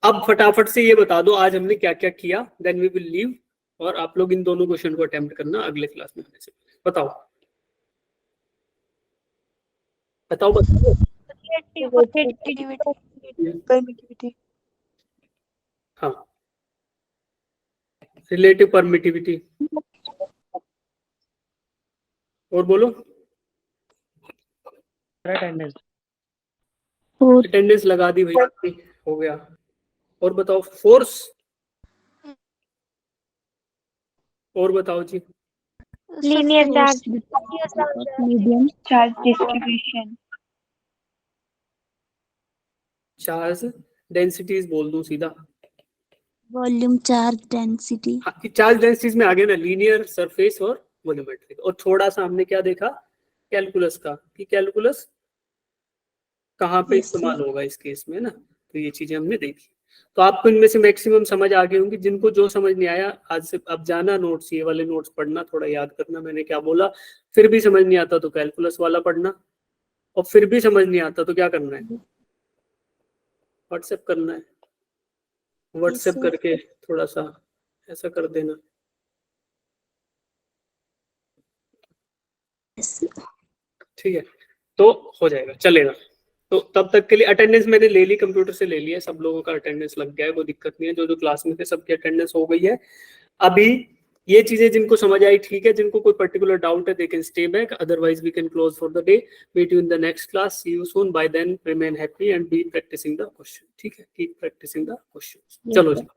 अब फटाफट से ये बता दो आज हमने क्या क्या किया, देन वी विल लीव, और आप लोग इन दोनों क्वेश्चन को अटेम्प्ट करना अगले क्लास में आने से। बताओ बताओ बताओ। हाँ, रिलेटिव परमिटिविटी, और बोलो अटेंडेंस लगा दी भाई, हो गया। और बताओ फोर्स, और बताओ जी, Linear charge. medium charge distribution. Charge densities बोल दूं सीधा, volume charge density. Charge densities में आ गया ना, लीनियर, सरफेस और वॉल्यूमेट्रिक। और थोड़ा सा हमने क्या देखा कैलकुलस का, कि कैलकुलस कहाँ पे Yes, sir. इस्तेमाल होगा इस केस में ना, तो ये चीजें हमने देखी। तो आपको इनमें से मैक्सिमम समझ आ गई होंगी। जिनको जो समझ नहीं आया आज से अब जाना नोट्स, ये वाले नोट्स पढ़ना, थोड़ा याद करना मैंने क्या बोला, फिर भी समझ नहीं आता तो कैलकुलस वाला पढ़ना, और फिर भी समझ नहीं आता तो क्या करना है, व्हाट्सएप करना है, व्हाट्सएप sir. करके थोड़ा सा ऐसा कर देना। Yes, sir. ठीक है, तो हो जाएगा, चलेगा। तो तब तक के लिए अटेंडेंस मैंने ले ली, कंप्यूटर से ले लिया, सब लोगों का अटेंडेंस लग गया है, कोई दिक्कत नहीं है। जो जो क्लास में थे सबकी अटेंडेंस हो गई है। अभी ये चीजें जिनको समझ आई ठीक है, जिनको कोई पर्टिकुलर डाउट है they can stay back, otherwise we can close for the day. Meet you in the next class, see you soon, bye then remain happy and be practicing the question. ठीक है, कीप प्रैक्टिसिंग द क्वेश्चन। चलो जी।